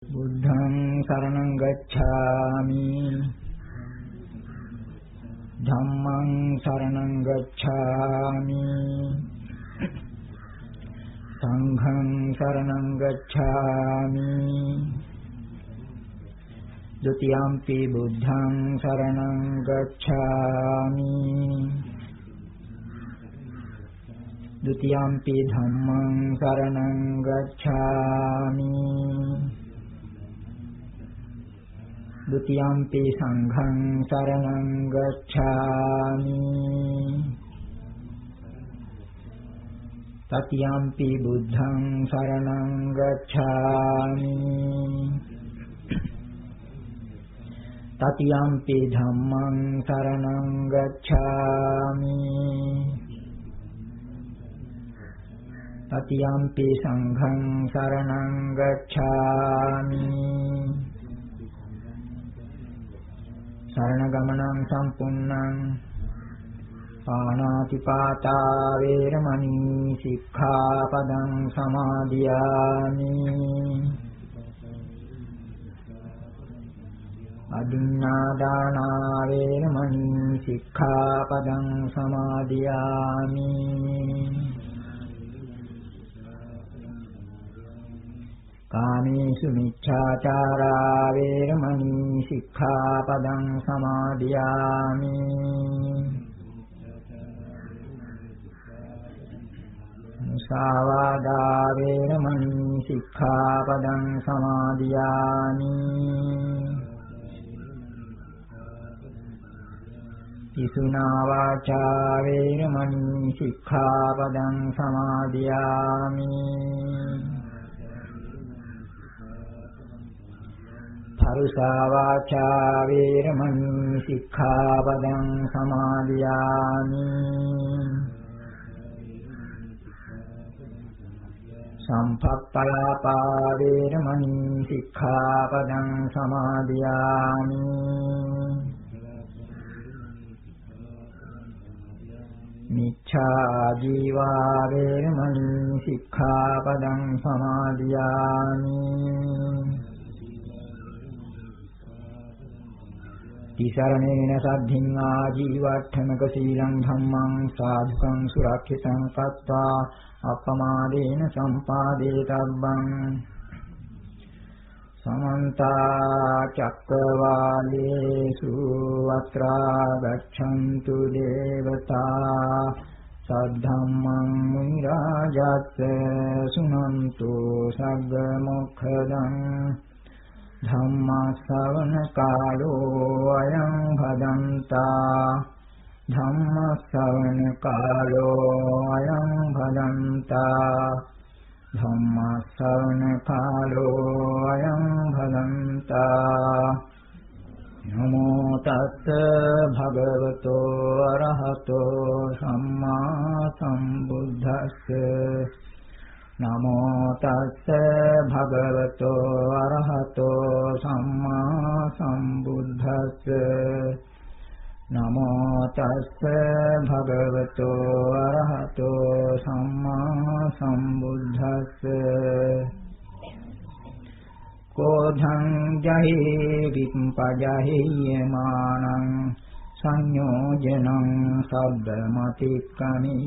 බුද්ධං සරණං ගච්ඡාමි ධම්මං සරණං ගච්ඡාමි සංඝං සරණං ගච්ඡාමි ဒုတိယံ පි බුද්ධං සරණං ගච්ඡාමි ဒုတိယံ පි ධම්මං සරණං ගච්ඡාමි ဒုတိယံ පි සංඝං සරණං ගච්ඡාමි တတိယံ පි බුද්ධං සරණං ගච්ඡාමි တတိယံ පි ධම්මං සරණං ගච්ඡාමි တတိယံ පි සංඝං සරණං ගච්ඡාමි සරණ ගමනං සම්පූර්ණං පාණාතිපාතා වේරමණී සික්ඛාපදං සමාදියාමි අදින්නාදානා වේරමණී සික්ඛාපදං සමාදියාමි කාමේසු මිච්ඡාචාරා වේරමණී සික්ඛාපදං සමාදියාමි මුසාවාදා වේරමණී සික්ඛාපදං සමාදියාමි පිසුනා වාචා වේරමණී සික්ඛාපදං සමාදියාමි පරුසා වාචා වේරමණී සික්ඛාපදං සමාදියාමි සම්පප්පලාපා වේරමණී සික්ඛාපදං සමාදියාමි මිච්ඡා ජීවා වේරමණී සික්ඛාපදං සමාදියාමි තිසරණේන සද්ධින් ආජීවට්ඨමක සීලං ධම්මං සාධුකං සුරක්ෂිතං කତ୍වා අපමාදේන සම්පාදේ තබ්බං සමන්ත චක්කවාලේසු අත්‍රා ගච්ඡන්තු දේවතා සද්ධම්මං මුනි රාජස්ස සුනන්තු සග්ග මොක්ඛදං ධම්මා ශ්‍රවණ කාලෝ අයං භදන්තා ධම්මා ශ්‍රවණ කාලෝ අයං භදන්තා ධම්මා ශ්‍රවණ කාලෝ අයං භදන්තා නමෝ තස්ස භගවතෝ අරහතෝ සම්මා සම්බුද්දස්ස නමෝ තස්ස භගවතෝ අරහතෝ සම්මා සම්බුද්දස්ස නමෝ තස්ස භගවතෝ අරහතෝ සම්මා සම්බුද්දස්ස කෝධං ජහි විප්පජහියමානං සංයෝජනං සබ්බමතික්කමිය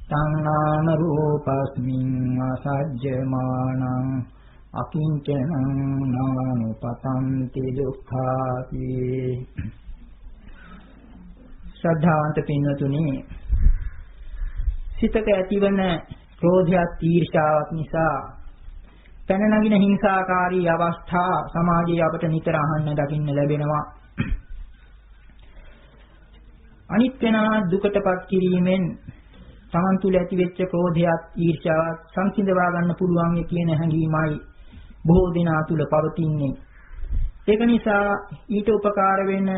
තං නාම රූපස්මින් අසජ්ජමානං අකිංචනං නානුපතන්ති දුක්ඛාති ශ්‍රද්ධාවන්ත පින්වතුනි සිතක ඇතිවන ක්‍රෝධයත් ඊර්ෂ්‍යාවත් නිසා පැන නගින හිංසාකාරී අවස්ථා සමාජයේ අපට නිතර අහන්න දකින්න ලැබෙනවා අනිත් වෙනා දුකටපත් කිරීමෙන් තමන් තුළ ඇතිවෙච්ච ක්‍රෝධයත් ඊර්ෂ්‍යාවත් සංසිඳවා ගන්න පුළුවන් කියන හැඟීමයි බොහෝ දෙනා තුළ පවතින්නේ. ඒක නිසා ඊට උපකාර වෙන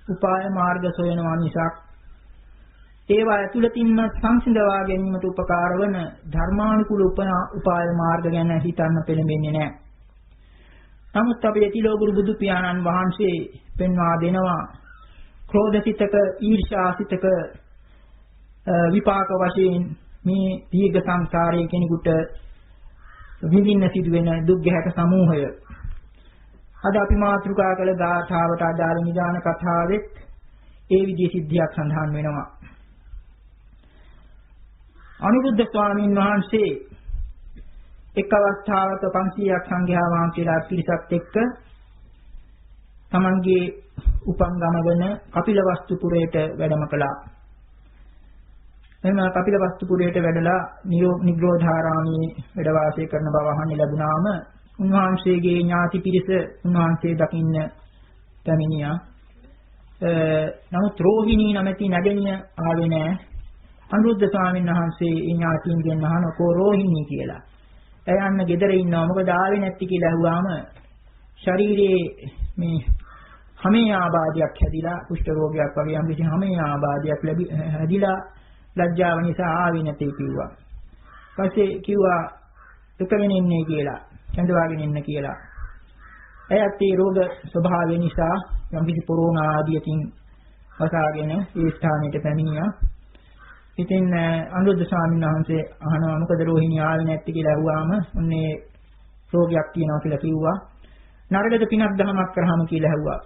උපාය මාර්ග සොයනවා මිසක් ඒවා ඇතුළතින්ම සංසිඳවා ගැනීමට උපකාර වන ධර්මානුකූල උපාය මාර්ග ගැන හිතන්න පෙළඹෙන්නේ නැහැ. නමුත් අපේ තිලෝගුරු බුදු පියාණන් වහන්සේ පෙන්වා දෙනවා ක්‍රෝධසිතක ඊර්ෂ්‍යාසිතක විපාක වශයෙන් මේ දීර්ඝ සංසාරයේ කෙනෙකුට විඳින්න සිදුවෙන දුක් ගැහැට සමූහය. අද අපි මාතෘකා කළ ගාථාවට අදාළ නිදාන කතාවෙත් ඒ විදිහේ සිද්ධියක් සඳහන් වෙනවා. අනුරුද්ධ ස්වාමීන් වහන්සේ එක් අවස්ථාවක 500ක් සංඝයා වහන්සේලා පිරිසක් එක්ක තමන්ගේ උපංගම වන කපිලවස්තුපුරයට වැඩම කළා. එම කපිලවස්තුපුරයට වැඩලා නිග්‍රෝධාරාමයේ වැඩ වාසය කරන බව අහන්න ලැබුණාම උන්වහන්සේගේ ඥාති පිරිස උන්වහන්සේ දකින්න පැමිණියා. නමුත් රෝහිණී නැමැති නැගණිය ආවේ නැහැ. අනුරුද්ධ ස්වාමීන් වහන්සේ ඥාතීන්ගෙන් අහනකෝ රෝහිණී කියලා. එයන්න ගෙදර ඉන්නවා මොකද ආවේ නැති කියලා අහුවාම ශරීරයේ මේ හැමේ ආබාධයක් හැදිලා කුෂ්ඨ රෝගයක් වගේ යම් කිසි හැමේ ආබාධයක් හැදිලා ලැජ්ජාව නිසා ආවේ නැති කිව්වා. ඊපස්සේ කිව්වා දුකගෙන ඉන්නේ කියලා, කැඳවාගෙන ඉන්න කියලා. එයත් ඒ රෝග ස්වභාවය නිසා යම් කිසි කොරෝනා ආදියකින් වසාගෙන ඒ ස්ථානෙට පැමිණියා. ඉතින් අනුරුද්ධ ස්වාමීන් වහන්සේ අහනවා මොකද රෝහිණී ආවේ නැති කියලා අහුවාම උන්නේ රෝගයක් තියෙනවා කියලා කිව්වා. නරකද පිනක් දහමක් කරාම කියලා ඇහුවා.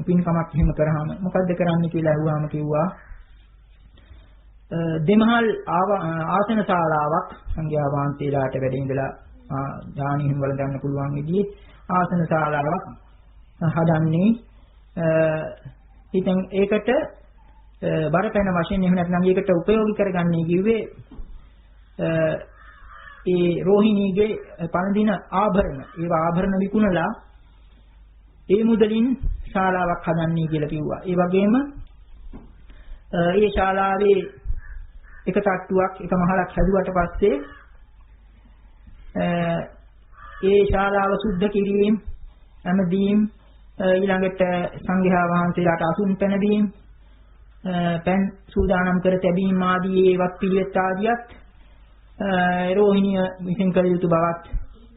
පින්කමක් එහෙම කරාම මොකද්ද කරන්නේ කියලා ඇහුවාම කිව්වා දෙමහල් ආසන ශාලාවක් සංඝයා වහන්සේලාට වැඩ ඉඳලා දානිහිම් වල ගන්න පුළුවන් විදිහේ ආසන ශාලාවක් හදන්නේ. ඉතින් ඒකට බරපැන වශයෙන් එහෙම නැත්නම් ඒකට ප්‍රයෝගික කරගන්නේ කිව්වේ ඒ රෝහිණීගේ පළඳින ආභරණ. ඒවා ආභරණ විකුණලා ඒ මුදලින් ශාලාවක් හදන්නේ කියලා කිව්වා. ඒ වගේම ඒ ශාලාවේ එක තට්ටුවක් එක මහලක් හැදුවට පස්සේ ඒ ශාලාව සුද්ධ කිරීම, හැමදීම් ඊළඟට සංඝයා වහන්සේලාට අසුන් පැන දීම, පෙන් සූදානම් කර තැබීම ආදී ඒවත් පිළිවෙත් ආදියත් රෝහිණිය විසින් කළ යුතු බවත්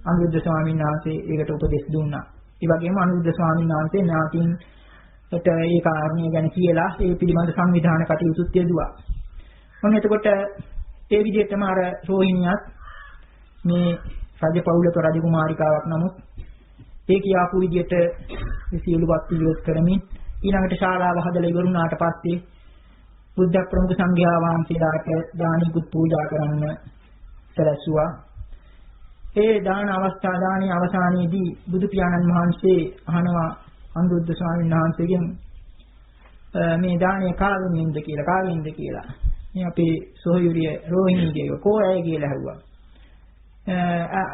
අනුරුද්ධ ස්වාමීන් වහන්සේ ඒකට උපදෙස් දුන්නා. ඒ වගේම අනුරුද්ධ ස්වාමීන් වහන්සේ ඥාතීන්ට ඒ කාරණිය ගැන කියලා ඒ පිළිබඳ සංවිධාන කටයුතුත් යෙදුවා. ඔන්න එතකොට ඒ විදිහටම අර රෝහිණියත් මේ රජපෞලක රජකුමාරිකාවක් නමුත් ඒ කියාපු විදිහට සියලුවත් පිළිවෙත් කරමින් ඊළඟට ශාලාව හදලා ඉවරුණාට පස්සේ බුද්ධ ප්‍රමුඛ සංඝයා වහන්සේලාට දානිකුත් පූජා කරන්න සැලැස්සුවා. ඒ දාන අවසානයේදී බුදු පියාණන් වහන්සේ අහනවා අනුරුද්ධ ස්වාමීන් වහන්සේගෙන් මේ දානය කාගෙන්ද කියලා. මේ අපේ සොහොයුරිය රෝහිණීගේ කෝයයි කියලා ඇහුවා.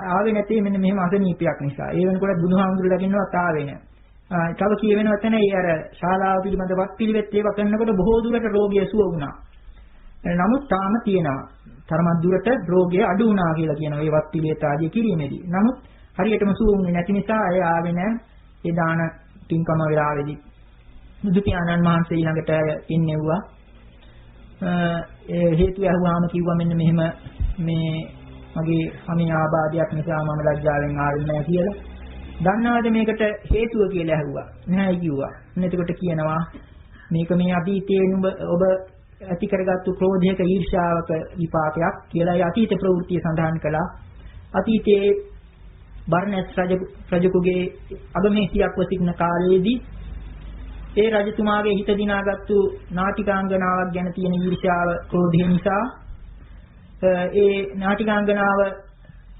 ආවේ නැtei මෙන්න මෙහෙම අසනීපයක් නිසා. ඒ වෙනකොට බුදුහාමුදුරුවෝ දකින්නවත් ආවේ නැහැ. තව කියවෙනවා තැන අර ශාලාව පිළිබඳවත් පිළිවෙත් ඒවා කරනකොට බොහෝ දුරට රෝගිය සුව වුණා. නමුත් තාම තියෙනවා. තරමක් දුරට රෝගය අඩු වුණා කියලා කියනවා ඒ වත් පිළිවෙත් ආදී කිරීමේදී. නමුත් හරියටම සුව වුණේ නැති නිසා අය ආවේ නැහැ. ඒ දාන පින්කම වෙලාවේදී බුදු පියාණන් වහන්සේ ළඟට ඉන්නෙව්වා. ඒ හේතුව අහුවාම කිව්වා මෙන්න මෙහෙම මේ මගේ හැමී ආබාධයක් නිසා මම ලැජ්ජාවෙන් ආවේ නැහැ කියලා. දන්නවද මේකට හේතුව කියලා ඇහුවා. නැහැ කිව්වා. එතකොට කියනවා මේක මේ අතීතයේ ඔබ ඇති කරගත්තු ක්‍රෝධයක ඊර්ෂ්‍යාවක විපාකයක් කියලා. ඒ අතීත ප්‍රවෘත්තිය සඳහන් කළා. අතීතයේ බර්ණස් රජකුගේ අගමේසියක්ව සිටින කාලයේදී ඒ රජතුමාගේ හිත දිනාගත්තු නාටිකාංගනාවක් ගැන තියෙන ඊර්ෂ්‍යාව ක්‍රෝධය නිසා ඒ නාටිකාංගනාව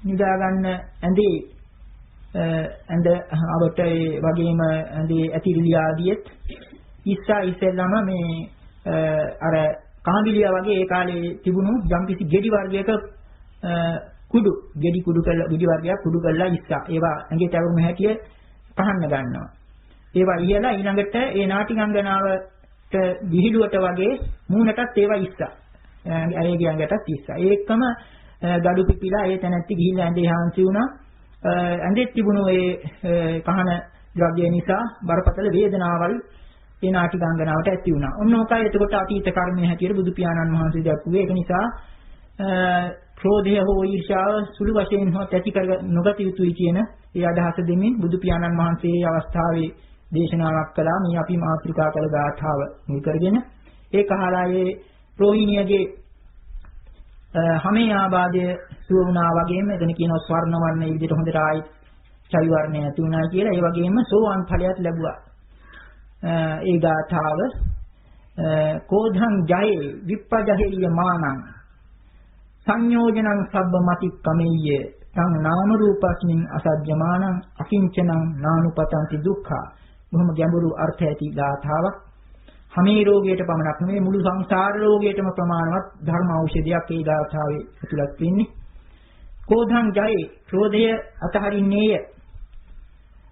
නිදා ගන්න ඇඳ අවට ඒ වගේම ඇඳේ ඇතිරිලි ආදියත් ඉස්සෙල්ලාම මේ අර කාඹිලියා වගේ ඒ කාලේ තිබුණු යම්කිසි ගෙඩි වර්ගයක ගෙඩි වර්ගයක් කුඩු කරලා ඉස්සා. ඒවා ඇඟේ තවරුම හැටිය පහන්න ගන්නවා. ඒවා ඉහලා ඊළඟට ඒ නාටිකාංගනාවට විහිළුවට වගේ මූණටත් ඒවා ඉස්සා. ඇයගේ ඇඟටත් ඉස්සා. ඒකම gadu පිපිලා ඒ තැනැත්ති ගිහිල්ලා ඇඳේ හාන්සි වුණා. ඇඳෙත් තිබුණු ඒ කහන ද්‍රව්‍ය නිසා බරපතල වේදනාවල් ඒ නාටිකාංගනාවට ඇති වුණා. ඔන්න ඔකයි එතකොට අතීත කර්මයේ හැටියට බුදු පියාණන් වහන්සේ දක්වුවේ. ඒක නිසා ක්‍රෝධය හෝ ඊර්ෂ්‍යාව සුළු වශයෙන් හෝ ඇති කර නොගත යුතුයි කියන ඒ අදහස දෙමින් බුදු පියාණන් වහන්සේ මේ අවස්ථාවේ දේශනාවක් කළා. මේ අපි මාතෘකා කළ ගාථාව මුල් කරගෙන ඒ කහලායේ රෝහිණියගේ හැමේ ආබාධය සුව වුණා වගේම එතන කියනවා ස්වර්ණ වර්ණ මේ විදිහට හොඳට ආයි චෛ වර්ණය ඇති වුණා කියලා. ඒ වගේම සෝවාන් ඵලයක් ලැබුවා. ඒ ගාථාව කෝධං ජයේ විප්පජහෙය මානං සංයෝජනං සබ්බ මතික්කමෙය්‍ය තං නාම රූපස්මින් අසජ්ජමානං අකිංචනං නානුපතන්ති දුක්ඛා. බොහොම ගැඹුරු අර්ථ ඇති ගාථාවක්. හැමේ රෝගයට පමණක් නෙමෙයි මුළු සංසාර රෝගයටම ප්‍රමාණවත් ධර්ම ඖෂධයක් ඒ ගාථාවේ ඇතුළත් වෙන්නේ. කෝධං ජයේ ක්‍රෝධය අතහරින්නේය.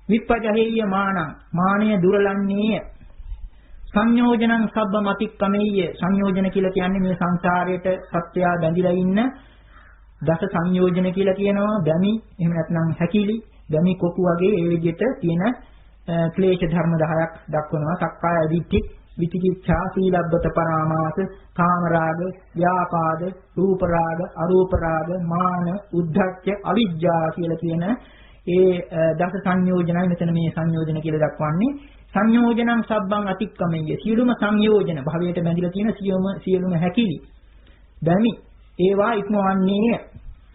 විප්පජහෙය මානං මානය දුරලන්නේය. සංයෝජනං සබ්බ මතික්කමෙය්‍ය සංයෝජන කියලා කියන්නේ මේ සංසාරයට සත්‍යය බැඳිලා ඉන්න දස සංයෝජන කියලා කියනවා. බැමි එහෙම නැත්නම් හැකිලි බැමි කොපු වගේ ඒ විදිහට තියෙන ක්ලේශ ධර්ම 10ක් දක්වනවා. සක්කාය දිට්ඨි විචිකිච්ඡා සීලබ්බත පරාමාස කාමරාග ව්‍යාපාද රූපරාග අරූපරාග මාන උද්ධච්ච අවිජ්ජා කියලා කියන ඒ දස සංයෝජනයි මෙතන මේ සංයෝජන කියලා දක්වන්නේ. සංයෝජනං සබ්බං අතික්කමෙය්‍ය සියලුම සංයෝජන භවයට බැඳිලා තියෙන සියලුම හැකිලි බැමි ඒවා ඉක්මවන්නේ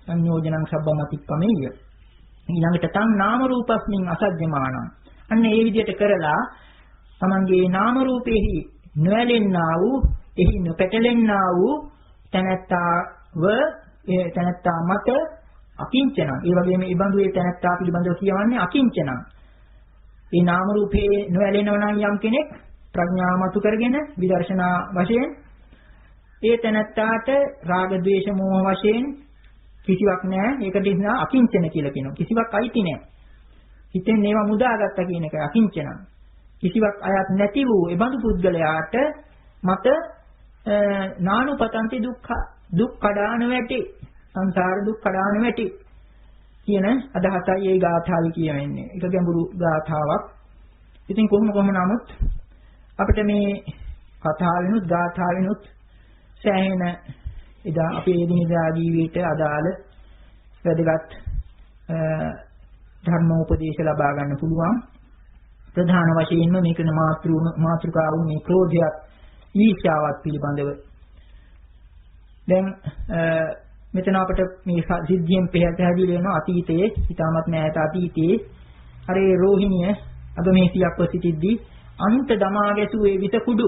සංයෝජනං සබ්බං අතික්කමෙය්‍ය. ඊළඟට තං නාම රූපස්මින් අසජ්ජමානං අන්න ඒ විදිහට කරලා තමන්ගේ නාම රූපෙහි නොඇලෙන්නා වූ එහි නොපැටලෙන්නා වූ තැනැත්තාව ඒ තැනැත්තා මත අකිංචනං ඒ වගේම ඒ බඳු ඒ තැනැත්තා පිළිබඳව කියවන්නේ අකිංචනං. මේ නාම රූපේ නොඇලෙනව නම් යම් කෙනෙක් ප්‍රඥාව මතු කරගෙන විදර්ශනා වශයෙන් ඒ තැනැත්තාට රාග ద్వේෂ මෝහ වශයෙන් කිසිවක් නැහැ. ඒකට ඉන්නා අකිංචන කියලා කියනවා. කිසිවක් අයිති නැහැ. හිතෙන් ඒවා මුදාගත්තා කියන එක අකිංචනං. කිසිවක් අයත් නැති වූ ඒ බඳු පුද්ගලයාට මත නානුපතන්ති දුක්ඛ දුක් කඩාන වැටි සංසාර දුක් කඩාන වැටි කියන අදහසයි මේ ගාථාවේ කියවෙන්නේ. ඒක ගැඹුරු ගාථාවක්. ඉතින් කොහොම නමුත් අපිට මේ කතාවෙනුත් ගාථාවෙනුත් සෑහෙන එදා අපේ දිනදා ජීවිතයට අදාළ වැදගත් ධර්මෝපදේශ ලබා ගන්න පුළුවන්. ප්‍රධාන වශයෙන්ම මේකන මාතෘකාවු මේ ක්‍රෝධයත් ඊර්ෂ්‍යාවත් පිළිබඳව. දැන් මෙතන අපිට මේ සිද්ධියෙන් පැහැදිලි වෙනවා අතීතයේ හිතාමත් නැහැට අතීතයේ අර ඒ රෝහිණිය අගමේසියක්ව සිටිද්දී අන්ත දමා ගැසුවේ විස කුඩු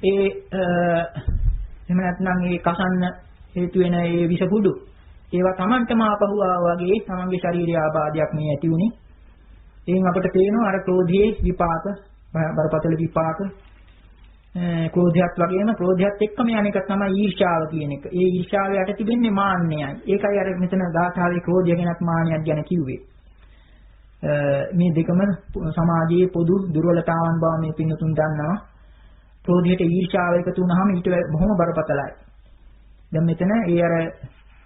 ඒ එහෙම නැත්නම් ඒ කසන්න හේතු වෙන ඒ විස කුඩු ඒවා Tamanටම ආපහු වගේ තමන්ගේ ශාරීරික ආබාධයක් මේ ඇති උනේ. එයින් අපිට පේනවා අර ක්‍රෝධයේ විපාක බරපතල විපාක ක්‍රෝධයත් වගේම ක්‍රෝධයත් එක්කම යන එක තමයි ඊර්ෂ්‍යාව කියන එක. ඒ ඊර්ෂ්‍යාව යට තිබෙන්නේ මාන්නයයි. ඒකයි අර මෙතන ගාථාවේ ක්‍රෝධය ගැනත් මාන්නයක් ගැන කිව්වේ. මේ දෙකම සමාජයේ පොදු දුර්වලතාවන් බව මේ පින්නතුන් දන්නවා. ක්‍රෝධයට ඊර්ෂ්‍යාව එකතු වුනහම ඊට බොහොම බරපතලයි. දැන් මෙතන ඒ අර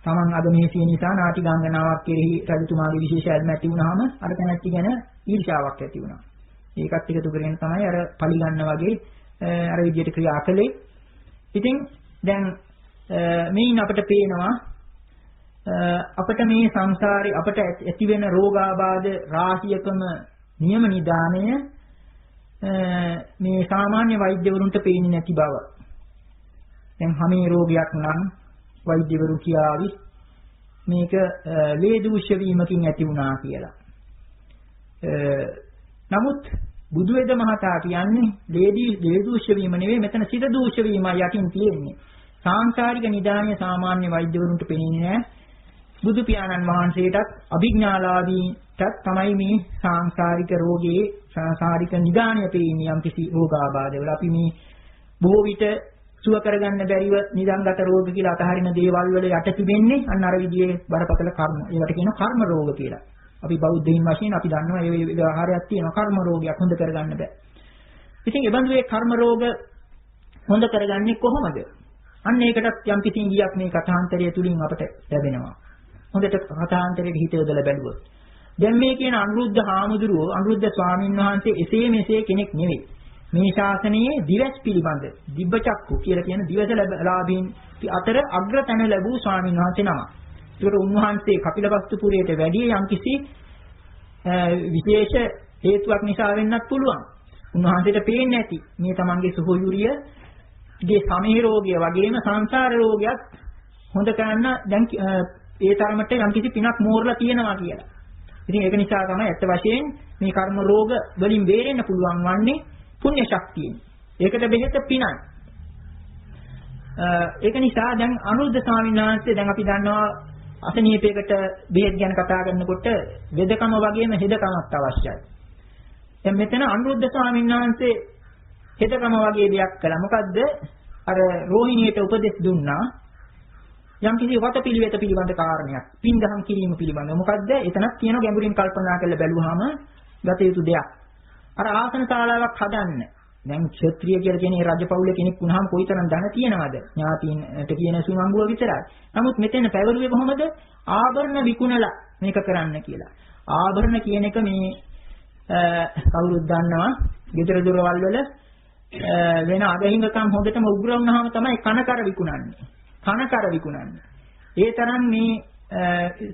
තමන් අගමේසිය නිසා නාටි ගංගනාවක් කෙරෙහි රජතුමාගේ විශේෂ ඇල්ම ඇති වුනහම අර තැනැත්ති ගැන ඊර්ෂ්‍යාවක් ඇති වුණා. ඒකත් එකතු කරගෙන තමයි අර පලි ගන්න වගේ අර විදියට ක්‍රියා කළේ. ඉතින් දැන් මේන් අපිට පේනවා අපිට මේ සංසාරේ අපිට ඇති වෙන රෝගාබාධ රාශියකම නියම නිදානය මේ සාමාන්‍ය වෛද්‍යවරුන්ට පේන්නේ නැති බව. දැන් හැමේ රෝගයක් නම් වෛද්‍යවරු කියාවි මේක ලේ දූෂ්‍ය වීමකින් ඇති වුණා කියලා. නමුත් බුදු වේද මහතා කියන්නේ ලේ දූෂ්‍ය වීම නෙවෙයි මෙතන සිත දූෂ්‍ය වීමයි යටින් තියෙන්නේ. සාංශාරික නිදානය සාමාන්‍ය වෛද්‍යවරුන්ට පෙනෙන්නේ නැහැ. බුදු පියාණන් වහන්සේටත් අභිඥාලාභීටත් තමයි මේ සාංශාරික රෝගයේ සාංශාරික නිදානය පෙන්නේ යම් කිසි රෝගාබාධවල. අපි මේ බොහෝ විට සුව කරගන්න බැරිව නිදන්ගත රෝග කියලා අතහරින දේවල් වල යට තිබෙන්නේ අන්න අර විදිහේ බරපතල කර්ම. ඒවට කියනවා කර්ම රෝග කියලා. අපි බෞද්ධයින් වශයෙන් අපි දන්නවා ඒ ව්‍යවහාරයක් තියෙනවා කර්ම රෝගයක් හොඳ කරගන්න බෑ. ඉතින් ඒ බඳු ඒ කර්ම රෝග හොඳ කරගන්නේ කොහොමද? අන්න ඒකටත් යම් කිසි ඉඟියක් මේ කථාන්තරය තුලින් අපට ලැබෙනවා. හොඳට කථාන්තරයට හිත යොදලා බැලුවොත්. දැන් මේ කියන අනුරුද්ධ හාමුදුරුවෝ අනුරුද්ධ ස්වාමීන් වහන්සේ එසේ මෙසේ කෙනෙක් නෙවෙයි. මේ ශාසනයේ දිවස් පිළිබඳ දිබ්බචක්කු කියලා කියන දිවස ලාභීන් අතර අග්‍රතැන ලැබූ ස්වාමීන් වහන්සේ නම. ඒකට උන්වහන්සේ කපිලවස්තු පුරයට වැඩි යම්කිසි විශේෂ හේතුවක් නිසා වෙන්නත් පුළුවන්. උන්වහන්සේට පේන්නේ නැති මේ තමන්ගේ සුහුයුරියගේ සමේ රෝගය වගේම සංසාර රෝගයක් හොඳ කරන්න දැන් ඒ තරමට යම්කිසි පිනක් මෝරලා තියෙනවා කියලා. ඉතින් ඒක නිසා තමයි ඇත්ත වශයෙන් මේ කර්ම රෝග වලින් බේරෙන්න පුළුවන් වන්නේ පුණ්‍ය ශක්තියෙන්. ඒකට බෙහෙත පිනයි. ඒක නිසා දැන් අනුරුද්ධ ස්වාමීන් වහන්සේ දැන් අපි දන්නවා අසනීපයකට බෙහෙත් ගැන කතා කරනකොට වෙදකම වගේම හෙදකමක් අවශ්‍යයි. දැන් මෙතන අනුරුද්ධ ස්වාමීන් වහන්සේ හෙදකම වගේ දෙයක් කළා. මොකද්ද? අර රෝහිණියට උපදෙස් දුන්නා යම් කිසි වතපිළිවෙත පිළිබඳ කාරණයක්. පින්දහම් කිරීම පිළිබඳව. මොකද්ද? එතනක් තියෙන ගැඹුරින් කල්පනා කරලා බැලුවාම ගත යුතු දෙයක්. අර ආසන ශාලාවක් හදන්න. දැන් ක්ෂත්‍රිය කියලා කියන රජපෞලේ කෙනෙක් වුණාම කොයිතරම් ධන තියෙනවද? ඥාතීන්ට කියන සුමංගුව විතරයි. නමුත් මෙතන පැවරුවේ කොහොමද? ආභරණ විකුණලා මේක කරන්න කියලා. ආභරණ කියන එක මේ කවුරුත් දන්නවා. ගෙදර දොරවල් වල වෙන අගහිඟකම් හොඳටම උග්‍ර වුණාම තමයි කනකර විකුණන්නේ. කනකර විකුණන්නේ. ඒ තරම්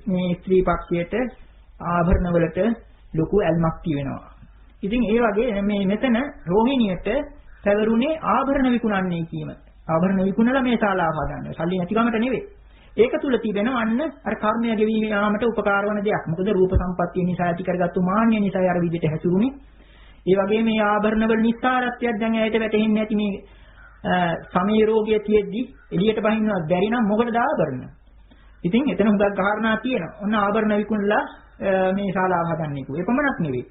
මේ ස්ත්‍රී පක්ෂයට ආභරණ වලට ලොකු ඇල්මක් තියෙනවා. ඉතින් ඒ වගේ මේ මෙතන රෝහිණියට පැවරුනේ ආභරණ විකුණන්නේ කීම. ආභරණ විකුණලා මේ ශාලාව හදන්නේ. සල්ලි නැතිවමට නෙවෙයි. ඒක තුල තිබෙන අන්න අර කර්මය ගෙවීම යාමට උපකාර වන දෙයක්. මොකද රූප සම්පත්තිය නිසා ඇති කරගත්තු මාන්නය නිසා අර විදිහට හැසිරුනේ. ඒ වගේම මේ ආභරණ වල නිස්සාරත්වයක් දැන් ඇයට වැටහෙන්නේ නැති මේ සමී රෝගය තියෙද්දි එළියට බහින්නවත් බැරි නම් මොකටද ආභරණ? ඉතින් එතන හුඟක් කාරණා තියෙනවා. ඔන්න ආභරණ විකුණලා මේ ශාලාව හදන්නේ කිව්ව. ඒ පමණක් නෙවෙයි.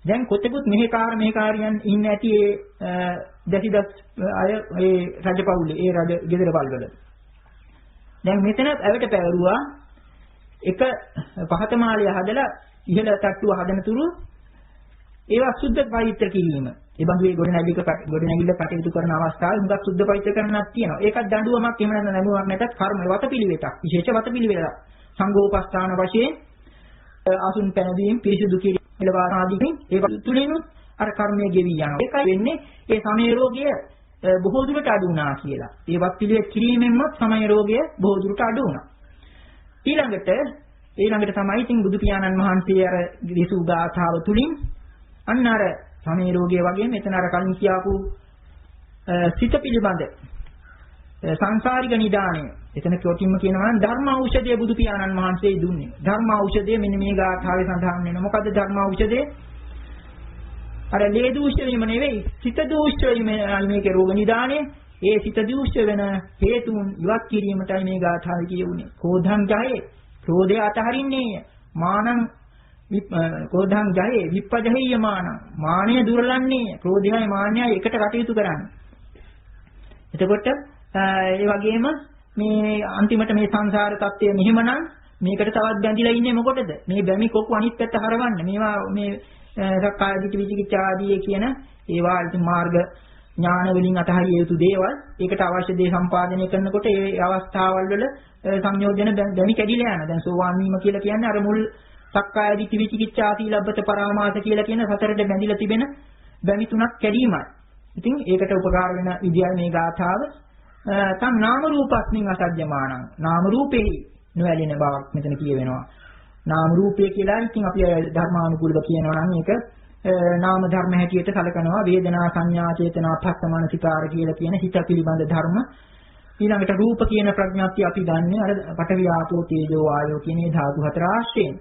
දැන් කොතෙකුත් මෙහෙකාරියන් ඉන්නේ ඇති ඒ දැසිදස් අය ඒ රජපෞලේ ඒ රජ ගෙදරවල් වල. දැන් මෙතන ඇවට පැවරුවා එක පහතමාලිය හදලා ඉහළ තට්ටුව හදන තුරු ඒවා සුද්ධ පවිත්‍ර කිරීම. ඒ බඳුවේ ගොඩනැගිල්ල කටයුතු කරන අවස්ථාවේ හුඟක් සුද්ධ පවිත්‍ර කරනක් තියෙනවා. ඒකත් දඬුවමක් එහෙම නැත්නම් දඬුවමක් නැතත් කර්ම වතපිළිවෙතක්. විශේෂ වතපිළිවෙලක්. සංඝෝපස්ථාන වශයෙන් අසුන් පැනදීම් පිරිසිදු කිරීම එළවා ආදීකින් ඒ තුලිනුත් අර කර්මය ගෙවි යනවා. ඒකයි වෙන්නේ ඒ සමය රෝගය බොහෝ දුරට අඩු වුණා කියලා. ඒවත් පිළිවෙත් කිරීමෙන්ම සමය රෝගය බොහෝ දුරට අඩු වුණා. ඊළඟට තමයි ඉතින් බුදු පියාණන් වහන්සේ අර දිසු ගාථාව තුලින් අන්න අර සමය රෝගය වගේම මෙතන අර කලින් කියාපු සිත පිළිබඳ සංසාරික නිදාණය. එතන කොටින්ම කියනවා නම් ධර්ම ඖෂධය බුදු පියාණන් වහන්සේ දුන්නේ. ධර්ම ඖෂධය මෙන්න මේ ගාථාවේ සඳහන් වෙනවා. මොකද්ද ධර්ම ඖෂධය? අර ලේ දූෂ්‍ය වීම නෙවෙයි, සිත දූෂ්‍ය වීම මේකේ රෝග නිදාණය. ඒ සිත දූෂ්‍ය වෙන හේතුන් ඉවත් කිරීමටයි මේ ගාථාවේ කියුනේ. කෝධං ජයේ, ක්‍රෝධය අතහරින්නේය. මානං කෝධං ජයේ, විප්පජහෙය්‍ය මානං. මානය දුරලන්නේය. ක්‍රෝධයයි මාන්නයයි එකට කටයුතු කරන්නේ. එතකොට ඒ වගේම මේ අන්තිමට මේ සංසාර තත්ත්වය මෙහෙමනම් මේකට තවත් බැඳිලා ඉන්නේ මොකටද? මේ බැමි කොක්ක අනිත් පැත්ත හරවන්න. මේවා මේ සක්කාය දිට්ඨි විචිකිච්ඡා ආදී කියන ඒවා ඉතින් මාර්ග ඥාන වලින් අතහරිය යුතු දේවල්. ඒකට අවශ්‍ය දේ සම්පාදනය කරනකොට ඒ අවස්ථාවල් වල සංයෝජන බැමි කැඩිලා යනවා. දැන් සෝවාන් වීම කියලා කියන්නේ අර මුල් සක්කාය දිට්ඨි විචිකිච්ඡා සීලබ්බත පරාමාස කියලා කියන සතරට බැඳිලා තිබෙන බැමි තුනක් කැඩීමයි. ඉතින් ඒකට උපකාර වෙන විදියයි මේ ගාථාව. තම් නාම රූපස්මින් අසජ්ජමානං. නාම රූපෙහි නොඇලෙන බවක් මෙතන කියවෙනවා. නාම රූපය කියලා ඉතින් අපි ධර්මානුකූලව කියනවා නම් ඒක නාම ධර්ම හැටියට සැලකනවා. වේදනා සංඥා චේතනා පස්ස මනසිකාර කියලා කියන හිත පිළිබඳ ධර්ම. ඊළඟට රූප කියන ප්‍රඥාප්තිය අපි දන්නේ අර පඨවි ආපෝ තේජෝ වායෝ කියන මේ ධාතු හතර ආශ්‍රයෙන්.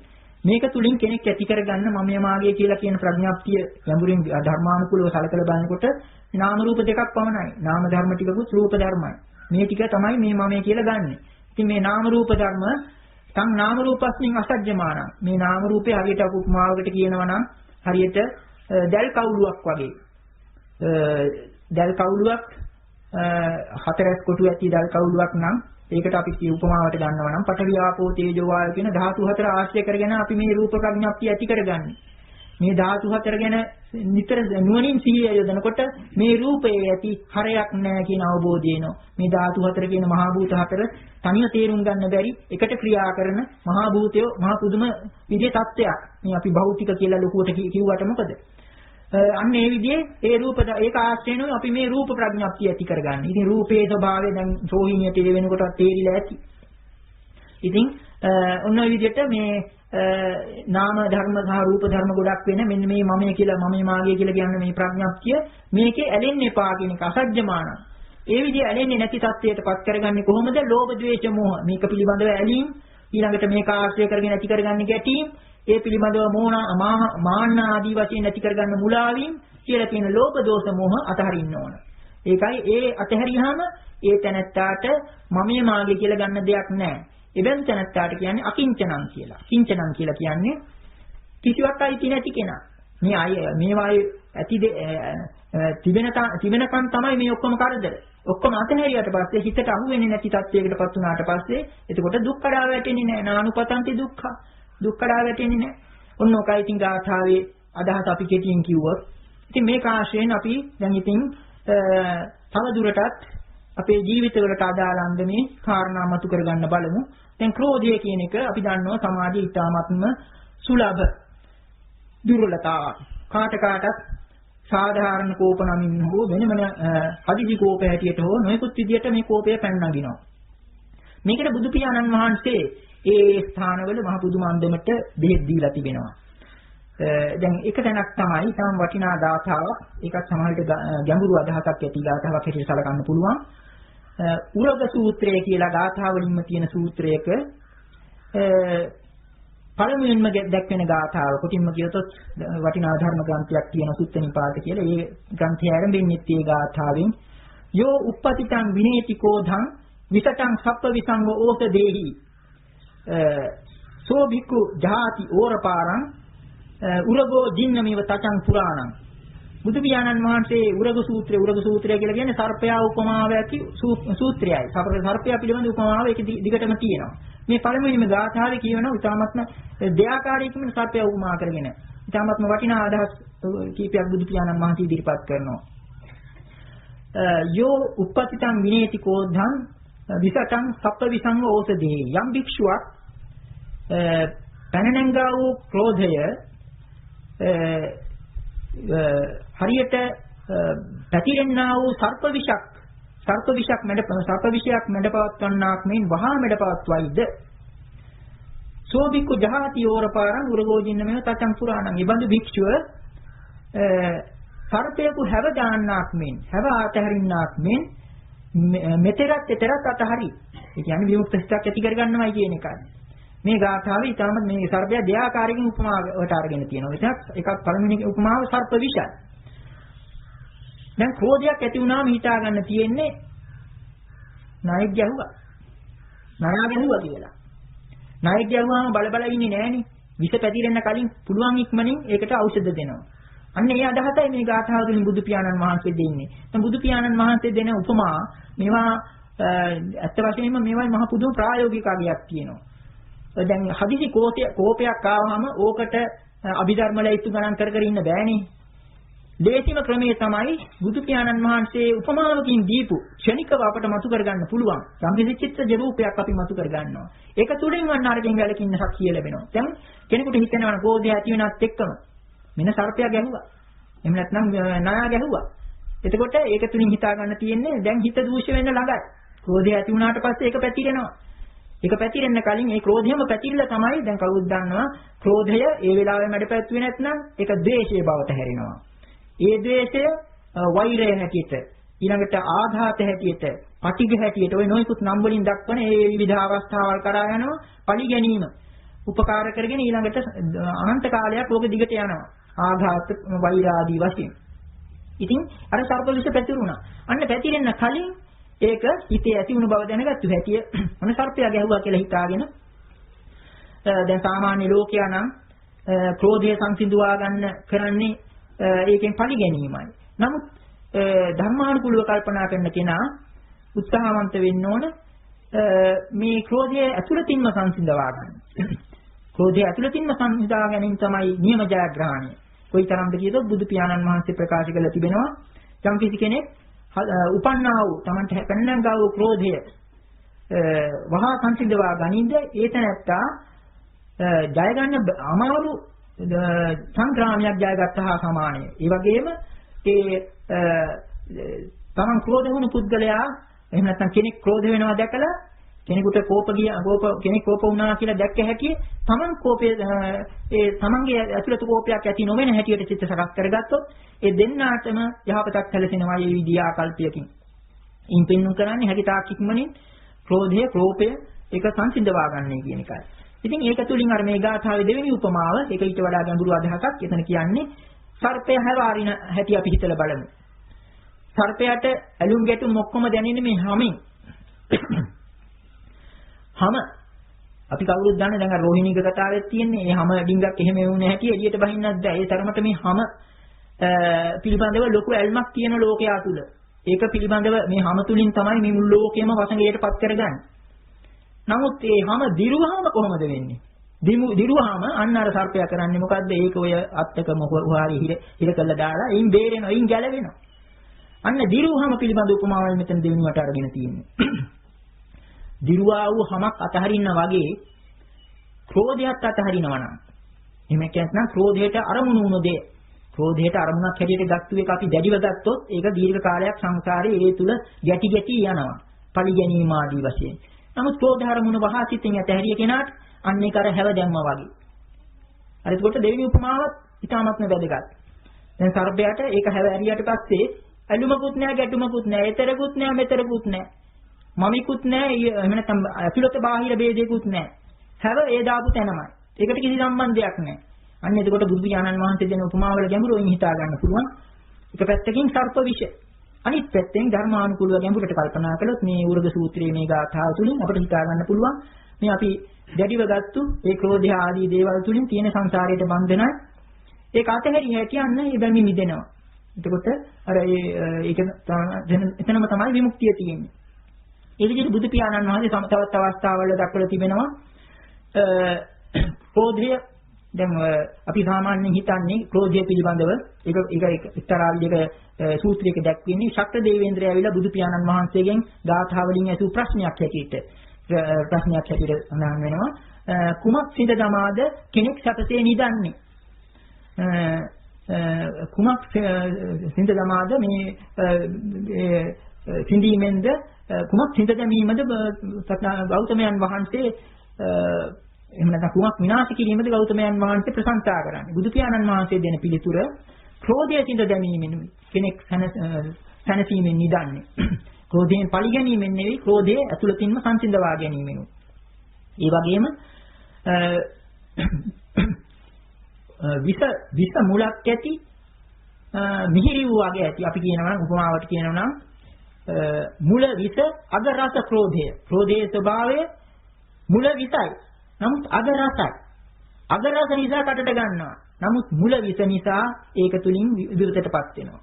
මේක තුලින් කෙනෙක් ඇති කරගන්න මමයා මාගේ කියලා කියන ප්‍රඥාප්තිය ගැඹුරින් ධර්මානුකූලව සැලකලා බලනකොට නාම රූප දෙකක් පමණයි. නාම ධර්ම ටිකකුත් රූප ධර්මයි. මේ ටික තමයි මේ මමයා කියලා ගන්නෙ. ඉතින් මේ නාම රූප ධර්ම තං නාම රූපස්මින් අසජ්ජමානං. මේ නාම රූපේ හරියට උපමාවකට කියනවා නම් හරියට දැල් කවුලුවක් වගේ. දැල් කවුලුවක් හතරස් කොටු ඇති දැල් කවුලුවක් නම් ඒකට අපි උපමාවට ගන්නවා නම් පඨවි ආපෝ තේජෝ වායෝ කියන ධාතු හතර ආශ්‍රය කරගෙන අපි මේ රූප ප්‍රඥාප්තිය ඇති කරගන්නේ. මේ ධාතු හතර ගැන නිතර නුවණින් සිහිය යොදනකොට මේ රූපයේ ඇති හරයක් නැහැ කියන අවබෝධය එනවා. මේ ධාතු හතර කියන මහා භූත හතර තනිය තේරුම් ගන්න බැරි එකට ක්‍රියා කරන මහා භූතයෝ මහා පුදුම විදිහේ තත්ත්වයක්. මේ අපි භෞතික කියලා ලොකුවට කිව්වට මොකද? අන්න ඒ විදිහේ ඒ රූප ඒක ආශ්‍රයනෝ අපි මේ රූප ප්‍රඥාප්තිය ඇති කරගන්නේ. ඉතින් රූපේ ස්වභාවය දැන් රෝහිණියට ඉර වෙනකොටත් තේරිලා ඇති. ඉතින් ඔන්න ඔය විදිහට මේ නාම ධර්ම සහ රූප ධර්ම ගොඩක් වෙන මෙන්න මේ මමයේ කියලා මමයේ මාගේ කියලා කියන්නේ මේ ප්‍රඥාප්තිය මේකේ ඇලෙන්න එපා කියන එක අසජ්ජමාන. ඒ විදිහ ඇලෙන්නේ නැති තත්ත්වයටපත් කරගන්නේ කොහොමද? ලෝභ, ද්වේෂ, මෝහ. මේක පිළිබඳව ඇලීම්, ඊළඟට මේක ආශ්‍රය කරගෙන ඇති කරගන්නේ ගැටීම්, ඒ පිළිබඳව මාන්න ආදී වශයෙන් ඇති කරගන්න මුලාවීම් කියලා කියන ලෝභ, දෝෂ, මෝහ අතහරින්න ඕන. ඒකයි ඒ අතහැරියාම ඒ තැනැත්තාට මමයේ මාගේ කියලා ගන්න දෙයක් නැහැ. එබැවින් තැනැත්තාට කියන්නේ අකිංචනං කියලා. කිංචනං කියලා කියන්නේ කිසිවක් අයිති නැති කෙනා. මේවා ඇති තිබෙනකන් තමයි මේ ඔක්කොම කරදර. ඔක්කොම අතහැරියට පස්සේ හිතට අහු වෙන්නේ නැති තත්යකටපත් වුණාට පස්සේ එතකොට දුක්ඛඩා වැටෙන්නේ නැහැ. නානුපතන්ති දුක්ඛ. දුක්ඛඩා වැටෙන්නේ නැහැ. ඔන්න ඔකයි ඉතින් ගාථාවේ අදහස අපි කෙටියෙන් කිව්වොත්. ඉතින් මේක ආශ්‍රයෙන් අපි දැන් ඉතින් තව දුරටත් අපේ ජීවිතවලට අදාළ අන්දමේ කාරණා මතු කරගන්න බලමු. දැන් ක්‍රෝධය කියන එක අපි දන්නවා සමාජයේ ඉතාමත්ම සුලභ දුර්වලතාවක්. කාටත් සාධාරණ කෝප නමින් හෝ වෙනම අදිවි කෝප හැටියට හෝ නොයෙකුත් විදියට මේ කෝපය පැන නගිනවා. මේකට බුදු පියාණන් වහන්සේ ඒ ස්ථානවල මහ පුදුම අන්දමට බෙහෙත් දීලා තිබෙනවා. දැන් එක තැනක් තමයි තම වටිනා ගාථාවක්. ඒකත් සමහරවිට ගැඹුරු අදහසක් ඇති ගාථාවක් හැටියට සලකන්න පුළුවන්. උරග සූත්‍රය කියලා ගාථා වලින්ම තියෙන සූත්‍රයක පළමුවෙන්ම දැක්වෙන ගාථාව කොටින්ම කියතොත් වටිනා ධර්ම ග්‍රන්ථයක් තියෙන සුත්ත නිපාත කියලා. ඒ ග්‍රන්ථය ආරම්භෙන්නේ මේ ගාථාවෙන් යෝ uppatitan vineti kodhan visatan sappa visango osa dehi so bhikkhu jahati oraparan උරගෝ ජින්නමිව තචං පුරාණං. බුදු පියාණන් වහන්සේ උරග සූත්‍රය කියලා කියන්නේ සර්පයා උපමාව ඇති සූත්‍රයයි. සර්පයා පිළිබඳ උපමාව ඒක දිගටම තියෙනවා. මේ පළමුවෙනිම ගාථාවේ කියනවා ඉතාමත්ම දෙආකාරයකින් සර්පයා උපමා කරගෙන. ඉතාමත්ම වටිනා අදහස් කීපයක් බුදු පියාණන් වහන්සේ ඉදිරිපත් කරනවා. යෝ uppatitan vineti kodhan visatan sappa visango osadee. යම් භික්ෂුවක් පැනනංගා වූ ක්‍රෝධය හරියට පැතිරෙන්නා වූ සර්ප විෂයක් මැඩපවත්වන්නාක් මෙන් වහා මැඩපවත්වයිද සෝබිකු ජහාති ඕරපාරං උරගෝජින්නමෙව තචං පුරාණං. ඉබඳු භික්ෂුව සර්පයෙකු හැව දාන්නාක් මෙන් හැව අතහරින්නාක් මෙන් මෙතරත් එතරත් අතහරි. ඒ කියන්නේ විමුක්ත සිතක් ඇති කරගන්නවයි කියන එකයි. මේ ගාථාවේ ඊටම මේ සර්පය දෙආකාරයකින් උපමාවට අරගෙන තියෙනවා. එකක් පළවෙනි උපමාව සර්ප විෂය. දැන් ක්‍රෝධයක් ඇති වුණාම හිතා ගන්න තියෙන්නේ නායක ගැහුවා. නරා ගැහුවා කියලා. නායක ගැහුවාම බල ඉන්නේ නෑනේ. විෂ පැතිරෙන්න කලින් පුළුවන් ඉක්මනින් ඒකට ඖෂධ දෙනවා. අන්න ඒ අදහසයි මේ ගාථාව තුළින් බුදු පියාණන් වහන්සේ දෙන්නේ. දැන් බුදු පියාණන් වහන්සේ දෙන උපමා මේවා ඇත්ත වශයෙන්ම මේවයි මහ පුදුම ප්‍රායෝගික අගයක් තියෙනවා. දැන් හදිසි කෝපයක් ආවම ඕකට අභිධර්ම ලයිස්තු ගණන් කර ඉන්න බෑනේ. දේශිම ක්‍රමයේ තමයි බුදු පියාණන් වහන්සේ උපමාවකින් දීපු ක්ෂණිකව අපට මතු කරගන්න පුළුවන්. සම්පූර්ණ චිත්තජ රූපයක් අපි මතු කරගන්නවා. ඒක තුලින් වන්න අරගෙන වැලකින්න ශක්තිය ලැබෙනවා. දැන් කෙනෙකුට හිතෙනවා කෝපය ඇති වෙනත් එක්කම මෙන්න සර්පයා ගැහුවා. එහෙම නැත්නම් නායා ගැහුවා. එතකොට ඒක තුලින් හිතා ගන්න තියෙන්නේ දැන් හිත දූෂ්‍ය වෙන්න ළඟයි. ක්‍රෝධය ඇති වුණාට පස්සේ ඒක පැතිරෙනවා. ඒක පැතිරෙන්න කලින් ඒ ක්‍රෝධයම පැතිරිලා තමයි දැන් කවුරුත් දන්නවා ක්‍රෝධය ඒ වෙලාවෙම මැඩපැත්තුවේ නැත්නම් ඒක ද්වේෂයේ බවට හැරෙනවා. ඒ ද්වේෂය වෛරය හැටියට ඊළඟට ආඝාත හැටියට පටිඝ හැටියට ওই නොයිකුත් නම් වලින් දක්වන ඒ විවිධ අවස්ථාවල් කරා යනවා. පලි ගැනීම උපකාර කරගෙන ඊළඟට අනන්ත කාලයක් ලෝක දිගට යනවා. ආඝාත වෛර ආදී වශයෙන්. ඉතින් අර සර්ප විෂ පැතිරුණා. අන්න පැතිරෙන්න කලින් ඒක හිතේ ඇති වුණු බව දැනගත්තු හැටිය මොන සර්පයා ගැහුවා කියලා හිතාගෙන දැන් සාමාන්‍ය ලෝකයා නම් ක්‍රෝධය සංසිඳුවා ගන්න කරන්නේ ඒකෙන් පලි ගැනීමයි. නමුත් ධර්මානුකූලව කල්පනා කරන කෙනා උත්සාහවන්ත වෙන්න ඕන මේ ක්‍රෝධය ඇතුළතින්ම සංසිඳවා ගන්න. ක්‍රෝධය ඇතුළතින්ම සංසිඳවා ගැනීම තමයි නියම ජයග්‍රහණය. කොයිතරම්ද කියතොත් බුදු පියාණන් වහන්සේ ප්‍රකාශ කළා තිබෙනවා යම් කිසි කෙනෙක් උපන්නා වූ තමන්ට පැනනගා වූ ක්‍රෝධය වහා සංසිඳවා ගනින්ද ඒ තැනත්තා ජය ගන්න අමාරු සංග්‍රාමයක් ජයගත්තා හා සමානයි. ඒ වගේම තමන් ක්‍රෝධ වුණු පුද්ගලයා එහෙම නැත්නම් කෙනෙක් ක්‍රෝධ වෙනවා දැකලා කෙනෙකුට කෙනෙක් කෝප වුණා කියලා දැක්ක හැටි තමන් කෝපයේ ඒ තමන්ගේ ඇතුළත කෝපයක් ඇති නොවන හැටියට චිත්ත සකස් කරගත්තොත් ඒ දෙන්නාටම යහපතක් සැලසෙනවා මේ විදිය ආකල්පයකින්. ඉන් පෙන්වු කරන්නේ හැකිතාක් ඉක්මනින් ක්‍රෝධය, කෝපය ඒක සංසිඳවා ගන්නයි කියන එකයි. ඉතින් ඒක තුලින් අර මේ ගාථාවේ දෙවෙනි උපමාව ඒක ඊට වඩා ගැඹුරු අදහසක්. එතන කියන්නේ සර්පය හැවාරින හැටි අපි හිතලා බලමු. සර්පයාට ඇලුම් ගැටුම් ඔක්කොම දැනෙන්නේ මේ හැමෙන්. හැම අපි කවුරුත් දන්නේ දැන් අර රෝහිණීක කතාවෙත් තියෙන්නේ මේ හැම ඩිංගක් එහෙම වුණ හැටි එළියට බහින්නත් බෑ. ඒ තරමට මේ හැම පිළිබඳව ලොකු ඇල්මක් තියෙන ලෝකයා තුල. ඒක පිළිබඳව මේ හැම තුලින් තමයි මේ මුළු ලෝකෙම වසඟයටපත් කරගන්නේ. නමුත් මේ හැම දිරුවාම කොහොමද වෙන්නේ? දිරුවාම අන්න අර සර්පයා කරන්නේ මොකද්ද? ඒක ඔය අත්තක මොහොහාරි හිර කළා දාලා එයින් බේරෙනවා, එයින් ගැලවෙනවා. අන්න දිරුවාම පිළිබඳ උපමාවල් මෙතන දෙවෙනිවට අරගෙන තියෙන්නේ. දිරුවා වූ හැමක් අතහරින්න වගේ ක්‍රෝධයත් අතහරිනවා නම් එහෙම කියනනම් ක්‍රෝධයට අරමුණු වුණ දේ ක්‍රෝධයට අරමුණක් හැටියට ගත්තු එක අපි දැඩිව ගත්තොත් ඒක දීර්ඝ කාලයක් සංසාරයේ ඒ තුල ගැටි ගැටි යනවා. පලි ගැනීම ආදී වශයෙන්. නමුත් ක්‍රෝධ අරමුණ වහා සිටින් ඇතහැරිය කෙනාට අන්න ඒක අර හැව දැම්මා වගේ. අර ඒකට දෙවෙනි උපමාවත් ඉතාමත්ම වැදගත්. දැන් සර්පයාට ඒක හැව ඇරියට පස්සේ ඇලුමකුත් නැහැ, ගැටුමකුත් නැහැ, එතරකුත් නැහැ, මෙතරකුත් නැහැ. මමිකුත් නැහැ, එහෙම නැත්නම් අතුලත බාහිර ભેදයකුත් නැහැ. හැව ඒ දාපු තැනමයි. ඒකට කිසි සම්බන්ධයක් නැහැ. අන්න එතකොට බුදු පියාණන් වහන්සේ දෙන උපමාවල ගැඹුරින් හිතා ගන්න පුළුවන්. එක පැත්තකින් සර්ප විෂ. අනිත් පැත්තෙන් ධර්මානුකූලව ගැඹුරට කල්පනා කළොත් මේ උර්ග සූත්‍රයේ මේ ගාථාව තුලින් අපිට හිතා ගන්න පුළුවන් මේ අපි දැඩිව ගත්තු ඒ ක්‍රෝධය ආදී දේවල් තුලින් තියෙන සංසාරයේ බන්ධනයි ඒක අතහැරි හැකියන්න ඒ බැමි මිදෙනවා. එතකොට අර ඒක එතනම තමයි විමුක්තිය තියෙන්නේ. ඒ විදිහට බුදු පියාණන් වහන්සේ තවත් අවස්ථාවල දක්වලා තිබෙනවා ක්‍රෝධය දැන් අපි සාමාන්‍යයෙන් හිතන්නේ ක්‍රෝධය පිළිබඳව ඒක එක්තරා විදිහක සූත්‍රයක දැක්වෙන්නේ ශක්‍ර දේවේන්ද්‍රය ඇවිල්ලා බුදු පියාණන් වහන්සේගෙන් ගාථා වලින් ඇසූ ප්‍රශ්නයක් හැටියට සඳහන් වෙනවා කුමක් සිඳ දමාද කෙනෙක් සැපසේ නිදන්නේ කුමක් සිඳ දමාද මේ සිඳීමෙන්ද කුමක් සිඳ දැමීමද ගෞතමයන් වහන්සේ එහෙම නැත්නම් කුමක් විනාශ කිරීමද ගෞතමයන් වහන්සේ ප්‍රශංසා කරන්නේ බුදු පියාණන් වහන්සේ දෙන පිළිතුර ක්‍රෝධය සිඳ දැමීමෙන් කෙනෙක් සැනසීමෙන් නිදන්නේ ක්‍රෝධයෙන් පලි ගැනීමෙන් නෙවෙයි ක්‍රෝධයේ ඇතුළතින්ම සංසිඳවා ගැනීමෙන් ඒ වගේම විස මුලක් ඇති මිහිරි වූ වගේ ඇති අපි කියනවා නම් උපමාවට කියනවා නම් මුල විස අග රස ක්‍රෝධයේ ස්වභාවය මුල විසයි නමුත් අග රසයි අග රස නිසා කටට ගන්නවා නමුත් මුල විස නිසා ඒක තුලින් විරුද්ධටපත් වෙනවා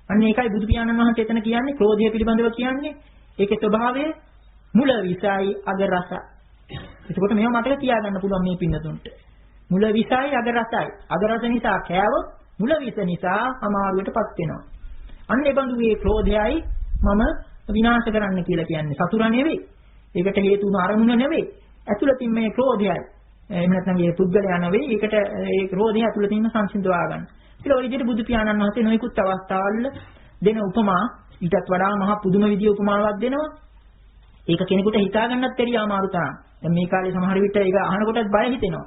අන්න ඒකයි බුදු පියාණන් වහන්සේ එතන කියන්නේ ක්‍රෝධය පිළිබඳව කියන්නේ ඒකේ ස්වභාවය මුල විසයි අග රසයි එතකොට මේව මතක තියාගන්න පුළුවන් මේ පින්නතුන්ට මුල විසයි අග රසයි අග රස නිසා කෑවොත් මුල විස නිසා අමාරුවටපත් වෙනවා අන්න ඒ බඳු මේ ක්‍රෝධයයි මම විනාශ කරන්න කියලා කියන්නේ සතුර නෙවෙයි ඒකට හේතු වුණු අරමුණ නෙවෙයි ඇතුළතින් මේ ක්‍රෝධයයි එහෙම නැත්නම් මේ පුද්ගලයා නෙවෙයි ඒකට ඒ ක්‍රෝධය ඇතුළතින්ම සංසිඳවා ගන්න. ඒක ඔය විදිහට බුදු පියාණන් වහන්සේ නොයෙකුත් අවස්ථාවල දෙන උපමා ඊටත් වඩා මහා පුදුම විදිය උපමාවක් දෙනවා. ඒක කෙනෙකුට හිතා ගන්නත් බැරි අමාරු තරම්. දැන් මේ කාලේ සමහර විට ඒක අහනකොටත් බය හිතෙනවා.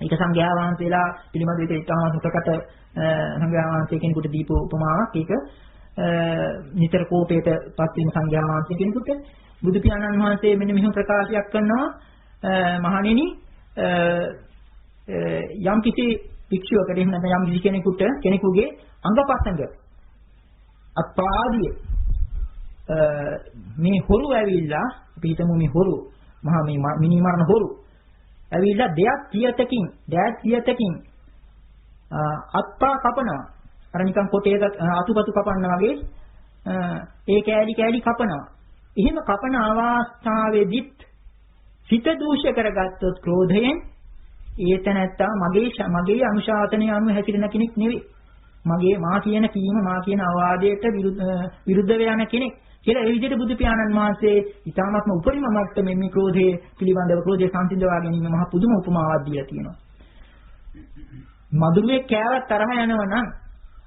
ඒක සංඝයා වහන්සේලා පිළිබඳව ඒක ඉතාම සුඛකට සංඝයා වහන්සේ කෙනෙකුට දීපු උපමාවක්. ඒක නිතර කෝපයට පත් වෙන සංඝයා වහන්සේ කෙනෙකුට බුදු පියාණන් වහන්සේ මෙන්න මෙහෙම ප්‍රකාශයක් කරනවා මහණෙනි යම් කිසි භික්ෂුවකට එහෙම නැත්නම් යම් කිසි කෙනෙකුගේ අංගපසංග අත්පාදිය මේ හොරු ඇවිල්ලා අපි හිතමු මේ හොරු මහා මේ මිනිමරණ හොරු ඇවිල්ලා දෙයක් තියතකින් අත්පා කපනවා අර නිකන් කොටේක අතුපතු කපන්න වගේ ඒ කෑලි කපනවා එහෙම කපන අවස්ථාවේදීත් සිත දූෂ්‍ය කරගත්තොත් ක්‍රෝධයෙන් ඒතනත්තා මගේ අනුශාසනය අනුව හැසිරෙන කෙනෙක් නෙවෙයි මා කියන අවවාදයට විරුද්ධ වෙන කෙනෙක් කියලා ඒ විදිහට බුදු පියාණන් වහන්සේ ඊටාත්ම උපරිම මට්ටමේ මේ ක්‍රෝධයේ පිළිබඳව ක්‍රෝධය සංසිඳවා ගැනීම මහ පුදුම උපමාවක් දීලා තියෙනවා මදුරුවේ කෑවත් තරහ යනවා නම්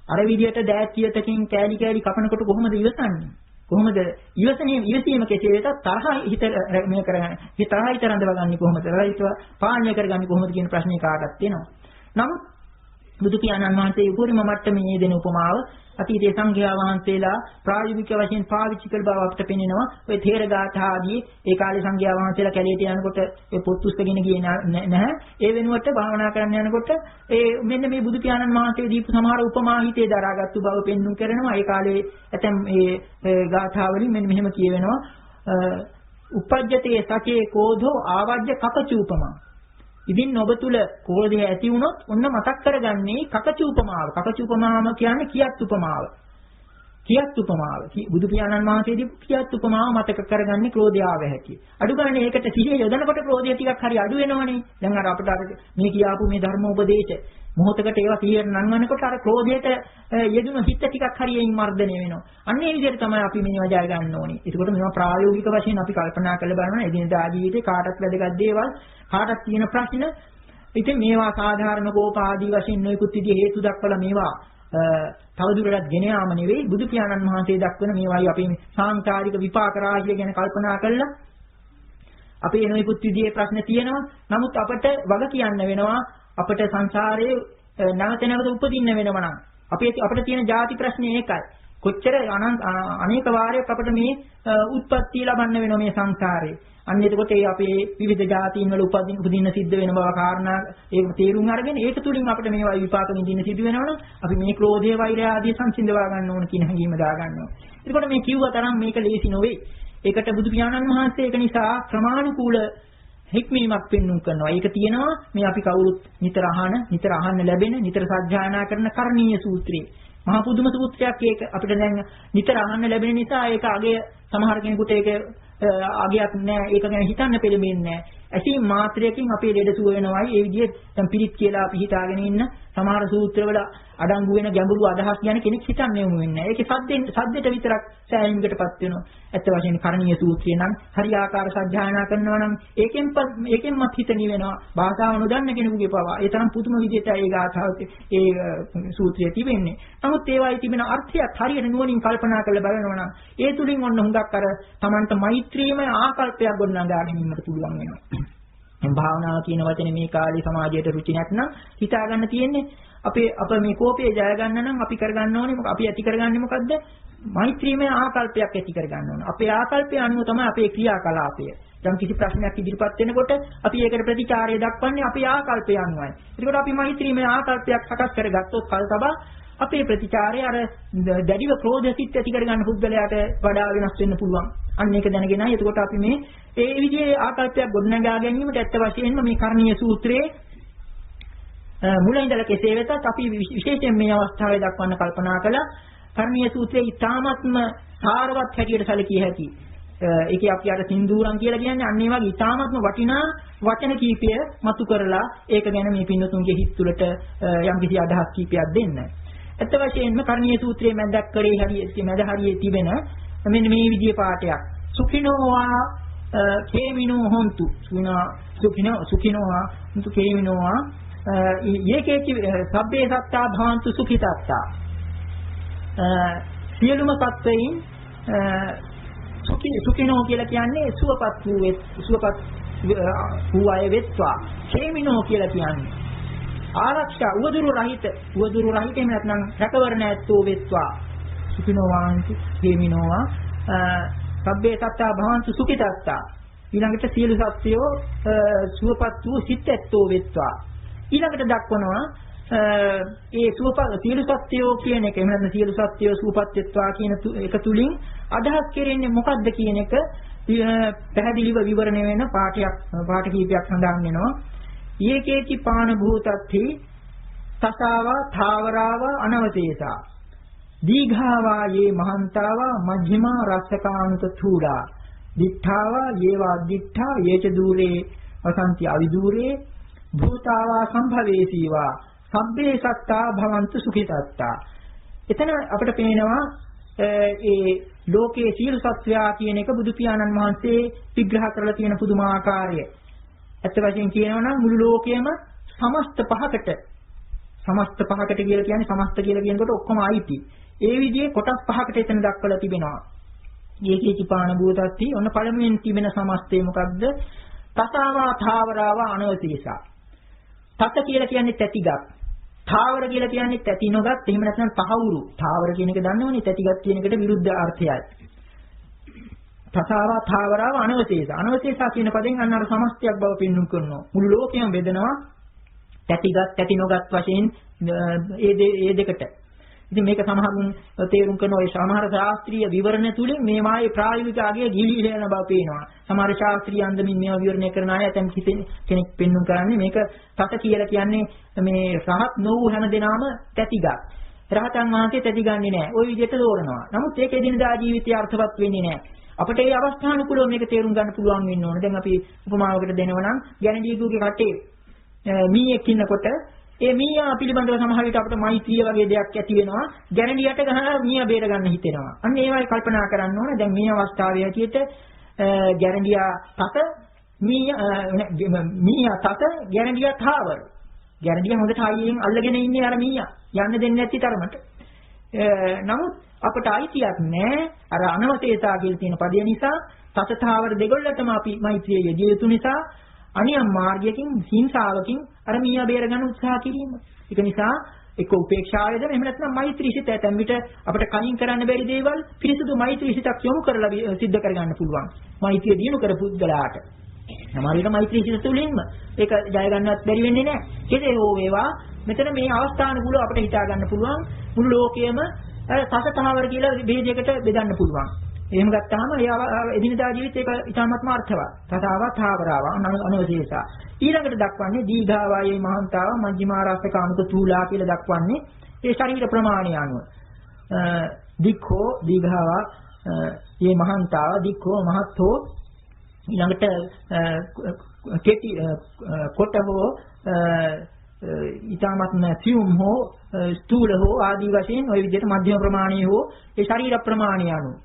අර විදිහට දෑත්තියතකින් කෑලි කපනකොට කොහොමද ඉවසන්නේ කොහොමද ඉවසීම කෙසේ වෙතත් තරහ හිත මේ කරගන්නේ මේ තරහ හිත රඳවගන්නේ කොහොමද තරහ හිත පාලනය කරගන්නේ කොහොමද කියන ප්‍රශ්නේ කාටත් එනවා නමුත් බුදු පියාණන් වහන්සේ උපරිම මට්ටමේ දෙන උපමාව අතීතයේ සංඝයා වහන්සේලා ප්‍රායෝගික වශයෙන් පාවිච්චි කළ බව අපට පෙනෙනවා. ඔය තේරගාථා ආදී ඒ කාලේ සංඝයා වහන්සේලා කැලේට යනකොට ඒ පොත් පුස්තකගෙන ගියේ නැහැ. ඒ වෙනුවට භාවනා කරන්න යනකොට මෙන්න මේ බුදු පියාණන් වහන්සේ දීපු සමහර උපමා හිතේ දරාගත්තු බව පෙන්වු කරනවා. ඒ කාලේ ඇතම් ඒ ගාථා වලින් මෙන්න මෙහෙම කියවෙනවා. උපජ්ජතේ සචේ කෝධෝ ආවජ්‍ය කකචූපමං. ඉතින් ඔබ තුල කෝධය ඇති වුණොත් ඔන්න මතක් කරගන්නේ කකචූපමාව. කකචූපමාව කියන්නේ කියත් උපමාව. කියත් උපමාව. බුදු පියාණන් වහන්සේදී කියත් උපමාව මතක කරගන්නේ ක්‍රෝධය ආව හැටි. අඩු ගන්න ඒකට සිහිය යොදනකොට ක්‍රෝධය ටිකක් හරි අඩු වෙනවනේ. දැන් අර අපිට අර මේ කියාපු මේ ධර්ම උපදේශ මොහොතකට ඒවා සිහියට නංවනකොට අර ක්‍රෝධයට යෙදුණු හිත ටිකක් හරි එයින් මර්ධනය වෙනවා. අන්න ඒ විදිහට තමයි අපි මේවා ජය ගන්න ඕනේ. ඒකකොට මේවා ප්‍රායෝගික වශයෙන් අපි කල්පනා කරලා බලනවා. එදිනදා ජීවිතේ කාටත් වැදගත් දේවල්, කාටත් තියෙන ප්‍රශ්න. ඉතින් මේවා සාධාරණ කෝපාදී වශයෙන් නොයෙකුත් විදිහේ හේතු දක්වලා මේවා තවදුරටත් ගෙන යාම නෙවෙයි බුදු පියාණන් වහන්සේ දක්වන මේවායි අපි සාංකාරික විපාක රාශිය ගැන කල්පනා කළා. අපේ නොයෙකුත් විදිහේ ප්‍රශ්න තියෙනවා. නමුත් අපට වග කියන්න වෙනවා. අපට සංසාරයේ නැවත නැවත උපදින්න වෙනවා නම් අපිට තියෙන ಜಾති ප්‍රශ්නේ ඒකයි. කොච්චර අනේක වාරයක් අපිට මේ උත්පත්ති ලබන්න වෙනවා මේ සංසාරේ. අන්න එතකොට ඒ අපේ විවිධ ಜಾතීන් වල උපදින්න සිද්ධ වෙන බව කාරණා ඒක තේරුම් අරගෙන ඒක තුලින් අපිට මේවා විපාක විඳින්න සිදු වෙනවනම් අපි මේ ක්‍රෝධය වෛරය ආදී සංසිඳවා ගන්න ඕන කියන හැඟීම දා ගන්නවා. එතකොට මේ කිව්ව තරම් මේක ලේසි නොවේ. ඒකට බුදු පියාණන් වහන්සේ ඒක නිසා ක්‍රමානුකූල හික්මීමක් පෙන්වුම් කරනවා. ඒක තියෙනවා මේ අපි කවුරුත් නිතර අහන්න ලැබෙන, නිතර සජ්ජායනා කරන කරණීය සූත්‍රය. මහා පුදුම සූත්‍රයක් ඒක අපිට දැන් නිතර අහන්න ලැබෙන නිසා ඒක අගය සමහර කෙනෙකුට ඒක අගයක් නෑ. ඒක ගැන හිතන්න පෙළඹෙන්නේ නෑ. ඇසීම් මාත්‍රයකින් අපේ ලෙඩ සුව වෙනවයි. ඒ විදිහට දැන් පිළිත් කියලා අපි හිතාගෙන ඉන්න සමහර සූත්‍රවල අඩංගු වෙන ගැඹුරු අදහස් ගැන කෙනෙක් හිතන්නේ වෙන්නේ නෑ. ඒකේ සද්දෙට විතරක් සෑහීමකටපත් වෙනවා. ඇත්ත වශයෙන්ම කරණීය සූත්‍රය නම් හරියාකාර සත්‍යයනා කරනවා නම් ඒකෙන්මත් හිත නිවෙනවා. භාෂාව නොදන්න කෙනෙකුගේ පවා. ඒ තරම් පුදුම විදිහට ඒ ගාථාවත් ඒ සූත්‍රය තිබෙන්නේ. නමුත් ඒවායේ තිබෙන අර්ථයත් හරියට නුවණින් කල්පනා කරලා බලනවා නම් ඒ තුලින් ඔන්න හුඟක් අර Tamanta මෛත්‍රියම ආකල්පයක් ගොඩනගා ගැනීමට පුළුවන් වෙනවා. භාවනාව කියන වචනේ මේ කාලේ සමාජයට රුචි නැත්නම් හිතා ගන්න තියෙන්නේ අප මේ කෝපය ජය ගන්න නම් අපි කරගන්න ඕනේ මොකද අපි ඇති කරගන්නේ මොකද්ද මෛත්‍රියම ආකල්පයක් ඇති කරගන්න ඕනේ අපේ ආකල්පය අනුව තමයි අපේ ක්‍රියාකලාපය දැන් කිසි ප්‍රශ්නයක් ඉදිරිපත් වෙනකොට අපි ඒකට ප්‍රතිචාරය දක්වන්නේ අපේ ආකල්පය අනුවයි ඒකට අපි මෛත්‍රියම ආකල්පයක් සකස් කරගත්තොත් කල්තබා අපේ ප්‍රතිචාරය අර දැඩිව ක්‍රෝධසිත ඇති කරගන්න පුද්ගලයාට වඩා වෙනස් වෙන්න පුළුවන්. අන්න ඒක දැනගෙනයි එතකොට අපි මේ ඒ විදිහේ ආකල්පයක් ගොඩනගා ගැනීමට ඇත්ත වශයෙන්ම මේ කරණීය සූත්‍රයේ මුලින් ඉඳලා කෙසේ වෙතත් අපි විශේෂයෙන් මේ අවස්ථාවේ දක්වන්න කල්පනා කළා. කරණීය සූත්‍රයේ ඊ타ත්ම සාරවත් හැටියට සැලකිය හැකි. ඒකේ අපි අර සින්දුරන් කියලා කියන්නේ අන්න ඒ වගේ ඊ타ත්ම වටිනා වචන කීපය මතු කරලා ඒක ගැන මේ පින්නතුන්ගේ හිත තුළට යම්කිසි අදහස් කීපයක් දෙන්න. ඇත්ත වශයෙන්ම කරණීය සූත්‍රයේ මැදක් කරේ හරියේ තිබෙන මෙන්න මේ විදිහේ පාඩයක් සුඛිනෝවා කේමිනෝ හොන්තු සුඛිනෝවා හොන්තු කේමිනෝවා යේකේචි සබ්බේ සත්තා භාන්තු සුඛිතත්තා සියලුම සත්වයින් සුඛිනෝ කියලා කියන්නේ සුවපත් වූ අය වෙත්වා කේමිනෝ කියලා කියන්නේ ආරක්ෂා උවදුරු රහිත එහෙම නැත්නම් රැකවරණ ඇත්තෝ වෙත්වා සුඛිනෝවාන්ති හේමිනෝවා සබ්බේ සත්තා භවන්තු සුඛිතත්තා ඊළඟට සියලු සත්වයෝ සුවපත් වූ සිත් ඇත්තෝ වෙත්වා ඊළඟට දක්වනවා ඒ සුවපත් සියලු සත්වයෝ කියන එක එහෙම නැත්නම් සියලු සත්වයෝ සුවපත් වෙත්වා කියන එක තුලින් අදහස් කෙරෙන්නේ මොකක්ද කියන එක පැහැදිලිව විවරණය වෙන පාඨ කීපයක් සඳහන් වෙනවා යේකේචි පාන භූතත්ති තසාවා ථාවරාවා අනවතේසා දීඝාවා යේ මහන්තාවා මජ්ක්‍ධිමා රස්සකාන්ත චූඩා දිඨාවා යේවා දිඨා යේච දූරේ වසන්ති අවිදූරේ භූතාවා සම්භවේසීවා සබ්බේ සත්තා භවන්තු සුඛිතත්තා එතන අපිට පේනවා ඒ ලෝකයේ සියලු සත්වයා කියන එක බුදු පියාණන් වහන්සේ විග්‍රහ කරලා තියෙන පුදුමාකාරය ඇත්ත වශයෙන් කියනවා නම් මුළු ලෝකයේම සමස්ත පහකට කියලා කියන්නේ සමස්ත කියලා කියනකොට ඔක්කොම අයිති. ඒ විදිහේ කොටස් පහකට එතන දක්වලා තිබෙනවා. ඒකේ පාන භූතත්ති ඔන්න පළමුවෙන් තිබෙන සමස්තය මොකක්ද? තසාවා ථාවරාවා අනවතීසා. තත කියලා කියන්නේ තැටිගත්. ථාවර කියලා කියන්නේ තැති නොගත් එහෙම නැත්නම් තහවුරු. ථාවර කියන එක දන්නවනේ තැතිගත් කියන එකට විරුද්ධ අර්ථයයි. තසාවා ථාවරව අනවශේෂ. අනවශේෂා කියන පදෙන් අන්න අර සමස්තයක් බව පෙන්වුම් කරනවා. මුළු ලෝකයම බෙදනවා තැතිගත් තැති නොගත් වශයෙන් ඒ දෙකට. ඉතින් මේක සමහරුන් තේරුම් කරන ඔය සමහර ශාස්ත්‍රීය විවරණ තුලින් මේ මායේ ප්‍රායෝගික අගය ගිලිහිලා යන බව පේනවා. සමහර ශාස්ත්‍රීය අන්දමින් මේවා විවරණය කරන අය ඇතන් කෙනෙක් පෙන්වුම් කරන්නේ මේක තත කියලා කියන්නේ මේ රහත් නොවු හැම දෙනාම තැතිගත්. රහතන් වහන්සේ තැතිගන්නේ නැහැ. ওই විදිහට දෝරනවා. නමුත් ඒක එදිනදා ජීවිතයේ අර්ථවත් වෙන්නේ නැහැ. අපිට මේ අවස්ථානුකූලව මේක තේරුම් ගන්න පුළුවන් වෙන්න ඕනේ. දැන් අපි උපමාවකට දෙනවා නම් ගැණඩියුගේ කටේ මීයක් ඉන්නකොට ඒ මීයා පිළිබඳව සමහර විට අපිට මෛත්‍රිය වගේ දෙයක් ඇති වෙනවා. ගැරන්ඩියට ගහලා මීයා බේර ගන්න හිතෙනවා. අන්න ඒ වගේ කල්පනා කරන්න ඕනේ. දැන් මේ අවස්ථාවේ හැටියට ගැරන්ඩියා තත මීයා තත ගැරන්ඩියා තාවර. ගැරන්ඩියා හොඳට හයියෙන් අල්ලගෙන ඉන්නේ අර මීයා. යන්න දෙන්නේ නැති තරමට. නමුත් අපට අයිතියක් නැහැ. අර අනවශේෂා කියලා තියෙන පදේ නිසා තත තාවර දෙගොල්ලටම අපි මෛත්‍රිය යෙදිය යුතු නිසා අනියම් මාර්ගයකින් හිංසාවකින් අර මීයා බේර ගන්න උත්සාහ කිරීම. ඒක නිසා එක්ක උපේක්ෂාවේද එහෙම නැත්නම් මෛත්‍රී සිත ඇතැම් විට අපිට කලින් කරන්න බැරි දේවල් පිරිසුදු මෛත්‍රී සිතක් යොමු කරලා සිද්ධ කරගන්න පුළුවන්. මෛත්‍රිය දිනු කර පුද්ගලයාට. සමහර විට මෛත්‍රී සිත තුළින්ම ඒක ජය ගන්නවත් බැරි වෙන්නේ නැහැ. කෙසේ හෝ වේවා මෙතන මේ අවස්ථානුකූලව අපිට හිතා ගන්න පුළුවන් මුළු ලෝකයේම තසතහවර කියලා බෙහෙදයකට බෙදන්න පුළුවන්. එහෙම ගත්තාම එදිනදා ජීවිතේ ඒක ඉතාමත්ම අර්ථවත්. තථාව ථාවරව අනවශේෂා. ඊළඟට දක්වන්නේ දීඝාවායේ මහන්තාව මජ්ක්‍ධිමාරාසකානුක තූලා කියලා දක්වන්නේ ඒ ශරීර ප්‍රමාණය අනුව. දික්ඛෝ දීඝාවා මේ මහන්තාව දික්ඛෝ මහත්ෝ ඊළඟට කෙටි කොට හෝ ඊටමත්ම සියුම් හෝ ස්ථූල හෝ ආදී වශයෙන් ওই විදිහට මධ්‍යම ප්‍රමාණීය හෝ ඒ ශරීර ප්‍රමාණය අනුව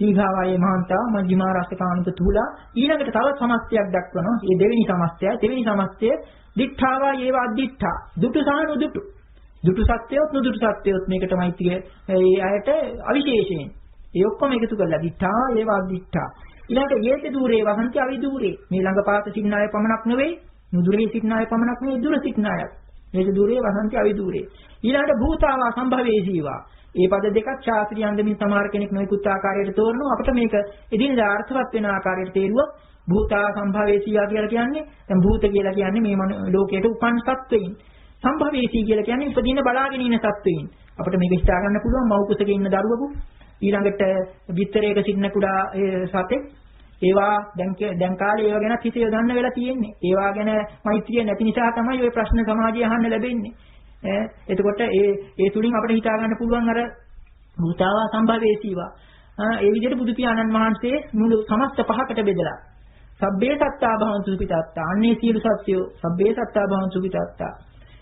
දීඝාවායේ මහන්තා මජ්ක්‍ධිමාරාසකානුක තූලා ඊළඟට තව සමස්තයක් දක්වනවා. මේ දෙවෙනි සමස්තය දිඨාවා ඒව අද්දිඨා දුටු සහ නුදුටු. දුටු සත්‍යයොත් නුදුටු සත්‍යයොත් මේකට මෛත්‍රිය ඒ අයට අවිශේෂයෙන් ඒ ඔක්කොම එකතු කරලා දිඨා ඒව අද්දිඨා. ඊළඟට යේත দূරේ වහන්ති අවිදූරේ මේ ළඟපාත සිටින අය පමණක් නෙවෙයි නුදුරේ සිටින අය පමණක් නෙවෙයි දුර සිටින අය. මේක দূරේ වහන්ති අවිදූරේ. ඊළඟට භූතාවා සම්භවේසීවා. මේ පද දෙකක් ශාස්ත්‍රීය අන්දමින් සමහර කෙනෙක් නොයෙකුත් ආකාරයට තෝරනවා. අපිට මේක එදිනෙදා අර්ථවත් වෙන ආකාරයට තේරුවොත් භූතා සම්භවේසීවා කියලා කියන්නේ දැන් භූත කියලා කියන්නේ මේ ලෝකයට උපන් සත්වයින්. සම්භවේසී කියලා කියන්නේ උපදින බලාගෙන ඉන්න සත්වයින්. අපිට මේක හිතා ගන්න පුළුවන් මව් කුසක ඉන්න දරුවෙකු ඊළඟට බිත්තරයක සිටින කුඩා සතෙක් ඒවා දැන් කාලේ ඒවා ගැන හිත යොදන්න වෙලා තියෙන්නේ. ඒවා ගැන මෛත්‍රිය නැති නිසා තමයි ওই ප්‍රශ්න සමාජයේ අහන්න ලැබෙන්නේ. එතකොට ඒ තුලින් අපිට හිතා ගන්න පුළුවන් අර භූතාවා සම්භවේසීවා. ඒ විදිහට බුදු පියාණන් වහන්සේ මුළු සමස්ත පහකට බෙදලා සබ්බේ සත්තා භවන්තු සුඛිතාත්තා අන්නේ සියලු සත්‍යෝ සබ්බේ සත්තා භවන්තු සුඛිතාත්තා.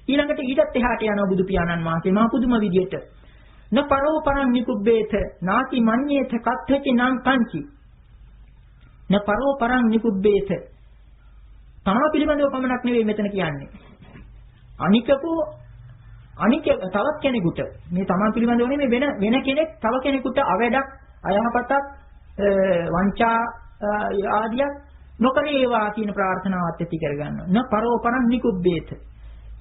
ඊළඟට ඊටත් එහාට යනවා බුදු පියාණන් වහන්සේ මහා පුදුම විදිහට න පරෝ පරං නිකුබ්බේත නාති මඤ්ඤේත කත්තචි නං කංචි න පරෝ පරං නිකුබ්බේත තමා පිළිබඳව පමණක් නෙවෙයි මෙතන කියන්නේ අනික තවත් කෙනෙකුට මේ තමා පිළිබඳව නෙමෙයි වෙන කෙනෙක් තව කෙනෙකුට අවැඩක් අයහපතක් වංචා ආදියක් නොකරේවා කියන ප්‍රාර්ථනාවත් ඇති කරගන්නවා. න පරෝපරං නිකුබ්බේත.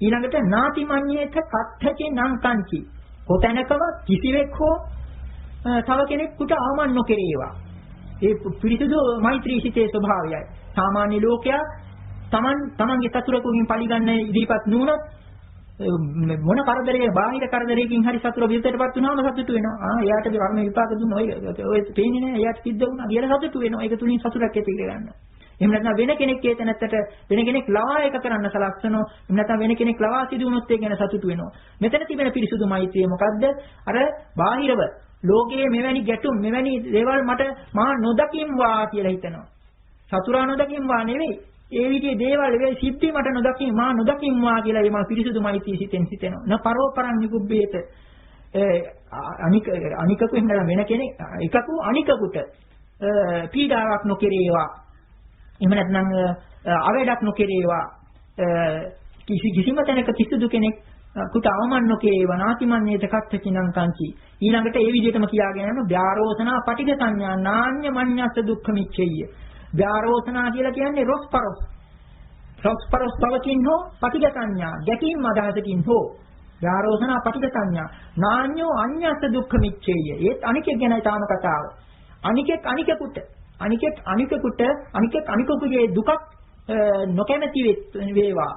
ඊළඟට නාති මඤ්ඤේත කත්තචේ නං කංචි. කොතැනකව කිසිවෙක් හෝ තව කෙනෙකුට අවමන් නොකරේවා. ඒ පිරිසුදු මෛත්‍රී සිතේ ස්වභාවයයි. සාමාන්‍ය ලෝකයා තමන්ගේ සතුරකුගෙන් පරිගන්න ඉදිරිපත් නුනොත් මොන කරදරේ බාහිර කරදරයකින් හරි සතුර විදිහටපත් වුණාම සතුටු වෙනවා. එයාට කර්ම විපාක දුන්න ඔය පේන්නේ නැහැ. එයාට සිද්ධ වුණා කියලා සතුටු වෙනවා. ඒක තුලින් සතුටක් ඇති කරගන්නවා. එහෙම නැත්නම් වෙන කෙනෙක් ඒ තැනත්තට වෙන කෙනෙක් ලවා එක කරන්න සලස්වනවා. එහෙම නැත්නම් වෙන කෙනෙක් ලවා සිදු වුණොත් ඒ ගැන සතුටු වෙනවා. මෙතන තිබෙන පිරිසුදු මෛත්‍රිය මොකද්ද? අර බාහිරව ලෝකයේ මෙවැනි ගැටුම් මෙවැනි දේවල් මා නොදකින්වා කියලා හිතනවා. සතුරා නොදකින්වා නෙවෙයි. ඒ විදිහේ දේවල් වේ සිද්ධි මට නොදකින් මා නොදකින්වා කියලා මේ පිරිසුදු මෛත්‍රී සිතෙන් හිතෙනවා. න පරෝපරං නිකුබ්බේත අනිකකු එහෙම වෙන කෙනෙක් එකකු අනිකකුට පීඩාවක් නොකරේවා. එහෙම නැත්නම් අවේඩක් නොකරේවා. කිසිම තැනක කිසිදු කෙනෙක් කුට අවමන් නොකේවා නාතිමන්නේත කත්තචිනං කංචි. ඊළඟට ඒ විදිහටම කියාගෙන යනවා ව්‍යාරෝසනා පටිඝ සංඥා නාඤ්ඤ මඤ්ඤස්ස දුක්ඛ මිච්ඡෙය්‍ය. ව්‍යාරෝසනා කියලා කියන්නේ රොස්පරොස්. සංස්පරස් භවකින් හෝ පටිඝ සංඥා ගැටීම් අදහසකින් හෝ යාරෝසන පටිඝ සංඥා නාඤ්ඤෝ අඤ්ඤස්ස දුක්ඛ මිච්ඡේය. ඒත් අනිකෙක් ගැනයි තාම කතාව. අනිකෙක් අනිකෙකුගේ දුකක් නොකැමැති වේවා.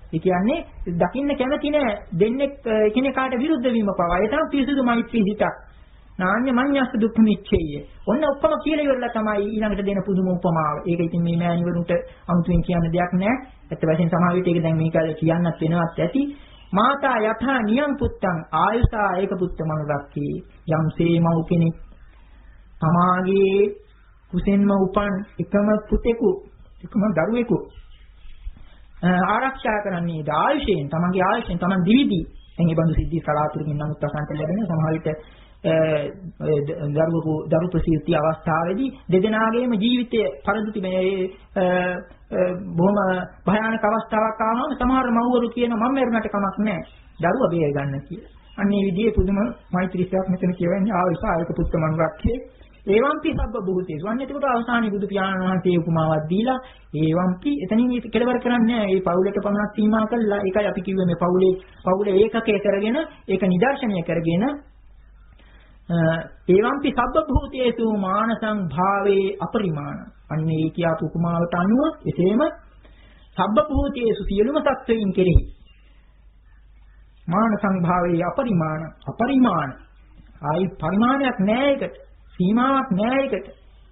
ඒ කියන්නේ දකින්න කැමති නෑ දෙන්නේ එකිනෙකාට විරුද්ධ වීම පවා. ඒ තමයි පිරිසුදු මෛත්‍රී හිතක්. නාඤ්ඤ මඤ්ඤස්ස දුක්ඛ මිච්ඡේය. ඔන්න ඔක්කොම කියලා ඉවරලා තමයි ඊළඟට දෙන පුදුම උපමාව. ඒක ඉතින් මේ මෑණිවරුන්ට අමුතුවෙන් කියන්න දෙයක් නෑ. ඇත්ත වශයෙන් සමහර විට ඒක දැන් මේක කියන්නත් වෙනවත් ඇති. මාතා යථා නියම් පුත්තං ආයුසා ඒක පුත්ත මනුරක්කේ. යම්සේ මව් කෙනෙක් තමාගේ කුසෙන්ම උපන් එකම පුතෙකු එකම දරුවෙකු ආරක්ෂා කරන්නේ ආයුෂයෙන් තමන්ගේ ආයුෂයෙන් තමන් දිවිදී එන් ඒ බඳු සිද්ධි කලාතුරකින් නමුත් අසන්ත ලැබෙන සමහර විට දරු ප්‍රසූති අවස්ථාවේදී දෙදෙනාගේම ජීවිතය පරදුති මේ බොහොම භයානක අවස්ථාවක් ආවම සමහර මව්වරු කියන මම මරුණට කමක් නැහැ දරුවා බේර ගන්න කියලා. අන්න ඒ විදිහේ පුදුම මෛත්‍රීසයක් මෙතන කියවන්නේ ආයුසායක පුත්ත මනුරක්කේ ඒවම්පි සබ්බ භූතේසු. අන්න එතකොට අවසානයේ බුදු පියාණන් වහන්සේ උපමාවක් දීලා ඒවම්පි එතනින් මේක කෙලවර කරන්නේ නැහැ. මේ පවුලට පමණක් සීමා කළා. ඒකයි අපි කිව්වේ මේ පවුලේ ඒකකය කරගෙන ඒක නිදර්ශනය කරගෙන ඒවම්පි සබ්බ භූතේසු මානසං භාවේ අපරිමාණ. අන්න ඒ කියපු උපමාවට අනුව එසේම සබ්බ භූතේසු සියලුම සත්වයින් කෙරෙහි මානසං භාවේ අපරිමාණ ආයි පරිමාණයක් නැහැ ඒකට. සීමාවක් නෑ ඒකට.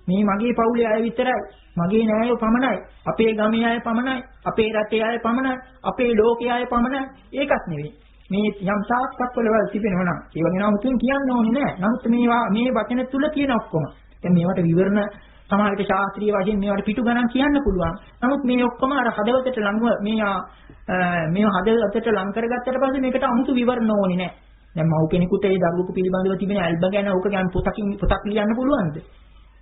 මේ මගේ පවුලේ අය විතරයි. මගේ නෑයෝ පමණයි. අපේ ගමේ අය පමණයි. අපේ රටේ අය පමණයි. අපේ ලෝකයේ අය පමණයි. ඒකත් නෙවෙයි. මේ යම් සාක්ෂත්වවල තිබෙනවා නම් ඒ වගේ නම් මුතුන් කියන්න ඕනේ නෑ. නමුත් මේ වචන තුල තියෙන ඔක්කොම. දැන් මේවට විවරණ සමාජික ශාස්ත්‍රීය වශයෙන් මේවට පිටු ගණන් කියන්න පුළුවන්. නමුත් මේ ඔක්කොම අර හදවතට ලඟව මේ හදවතට ලං කරගත්තට පස්සේ මේකට 아무තු විවරණ ඕනේ නෑ. දැන් මව් කෙනෙකුට ඒ දරුවෙකු පිළිබඳව තිබෙන ඇල්බ ගැන ඕක ගැන පොතක් ලියන්න පුළුවන්ද?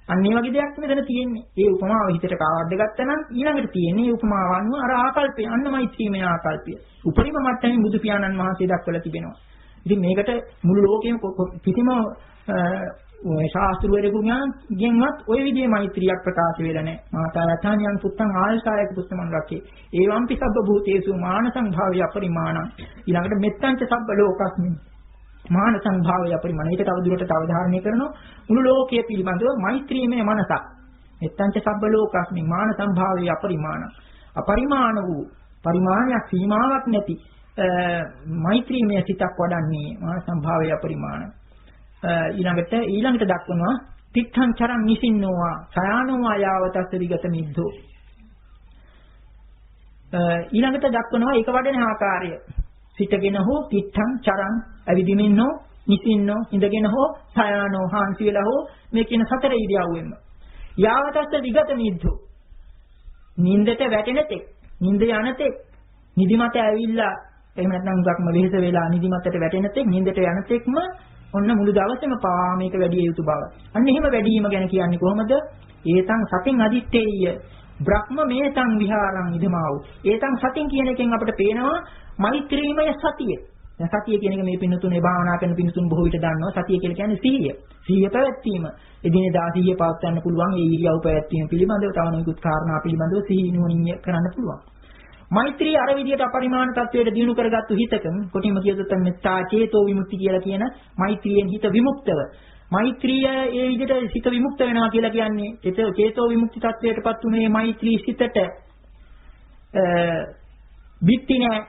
අන්න ඒ වගේ දෙයක් මෙතන තියෙන්නේ. ඒ උපමාව හිතට කාවද්ද ගත්තා නම් ඊළඟට තියෙන්නේ මේ උපමාව අනුව අර ආකල්පය, අන්න මෛත්‍රීමේ ආකල්පය. උපරිම මට්ටමින් බුදු පියාණන් වහන්සේ දක්වලා තිබෙනවා. ඉතින් මේකට මුළු ලෝකෙම කිසිම ශාස්ත්‍රවේදෙකුගෙන්වත් ওই විදිහේ මෛත්‍රියක් ප්‍රකාශ වෙලා නැහැ. මාතා යථානියන් පුත්තං ආයසායක පුත්තමන් රක්කේ. ඒවම්පි සබ්බ භූතේසු මානසං භාවය අපරිමාණං. ඊළඟට මෙත්තංච සබ්බ ලෝකස්මින් මාන සංභාවය අපරිමාණ. ඒක තව දුරට අවධාරණය කරනවා මුළු ලෝකයේ පිළිබඳව මෛත්‍රීමේ මනසක්. එත්තංච සබ්බ ලෝකස්මින් මාන සංභාවය අපරිමාණ. අපරිමාණ වූ පරිමාණයක් සීමාවක් නැති මෛත්‍රීමේ සිතක් වඩන්නේ මාන සංභාවය අපරිමාණ. ඊළඟට දක්වනවා තිත්තං චරං නිසින්නෝවා සයානෝවා යාවතස්ස විගත මිද්දෝ. ඊළඟට දක්වනවා ඒක වඩන ආකාරය. සිටගෙන හෝ තිත්තං චරං ඇවිදිමින් හෝ නිසින්නෝ ඉඳගෙන හෝ සයානෝ හාන්සි වෙලා හෝ මේ කියන සතර ඉරියව්වෙම යාවතස්ස විගත මිද්දෝ. නින්දට වැටෙන තෙක් නින්ද යන තෙක් නිදිමත ඇවිල්ලා එහෙම නැත්නම් උගක්ම වෙහෙස වෙලා නිදිමතට වැටෙන තෙක් නින්දට යන තෙක්ම ඔන්න මුළු දවසේම පවා මේක වැඩි යුතු බව. අන්න එහෙම වැඩිම ගැන කියන්නේ කොහොමද? ඒතං සතින් අදිත්තේය බ්‍රහ්ම මේතං විහාරං ඉදමාවු. ඒතං සතින් කියන එකෙන් අපිට පේනවා මෛත්‍රීමය සතිය. දැන් සතිය කියන එක මේ පින්නතුනේ භාවනා කරන පින්නතුන් බොහෝ විට දන්නවා. සතිය කියලා කියන්නේ සිහිය. සිහිය පැවැත්වීම. එදිනෙදා සිහිය පවත්වන්න පුළුවන්. ඒ ඉරියව් පැවැත්වීම පිළිබඳව තව නොයෙකුත් කාරණා පිළිබඳව සිහිය නුවණින් කරන්න පුළුවන්. මෛත්‍රී අර විදියට අපරිමාණ තත්වයට දිනු කරගත්තු හිතකම කොටිම කියතොත් මෙත්තා චේතෝ විමුක්ති කියලා කියන මෛත්‍රියෙන් හිත විමුක්තව. මෛත්‍රිය ඒ විදිහට සිත විමුක්ත වෙනවා කියලා කියන්නේ ඒක චේතෝ විමුක්ති තත්වයටපත් උනේ මෛත්‍රී සිතට බිත්ති නැහැ,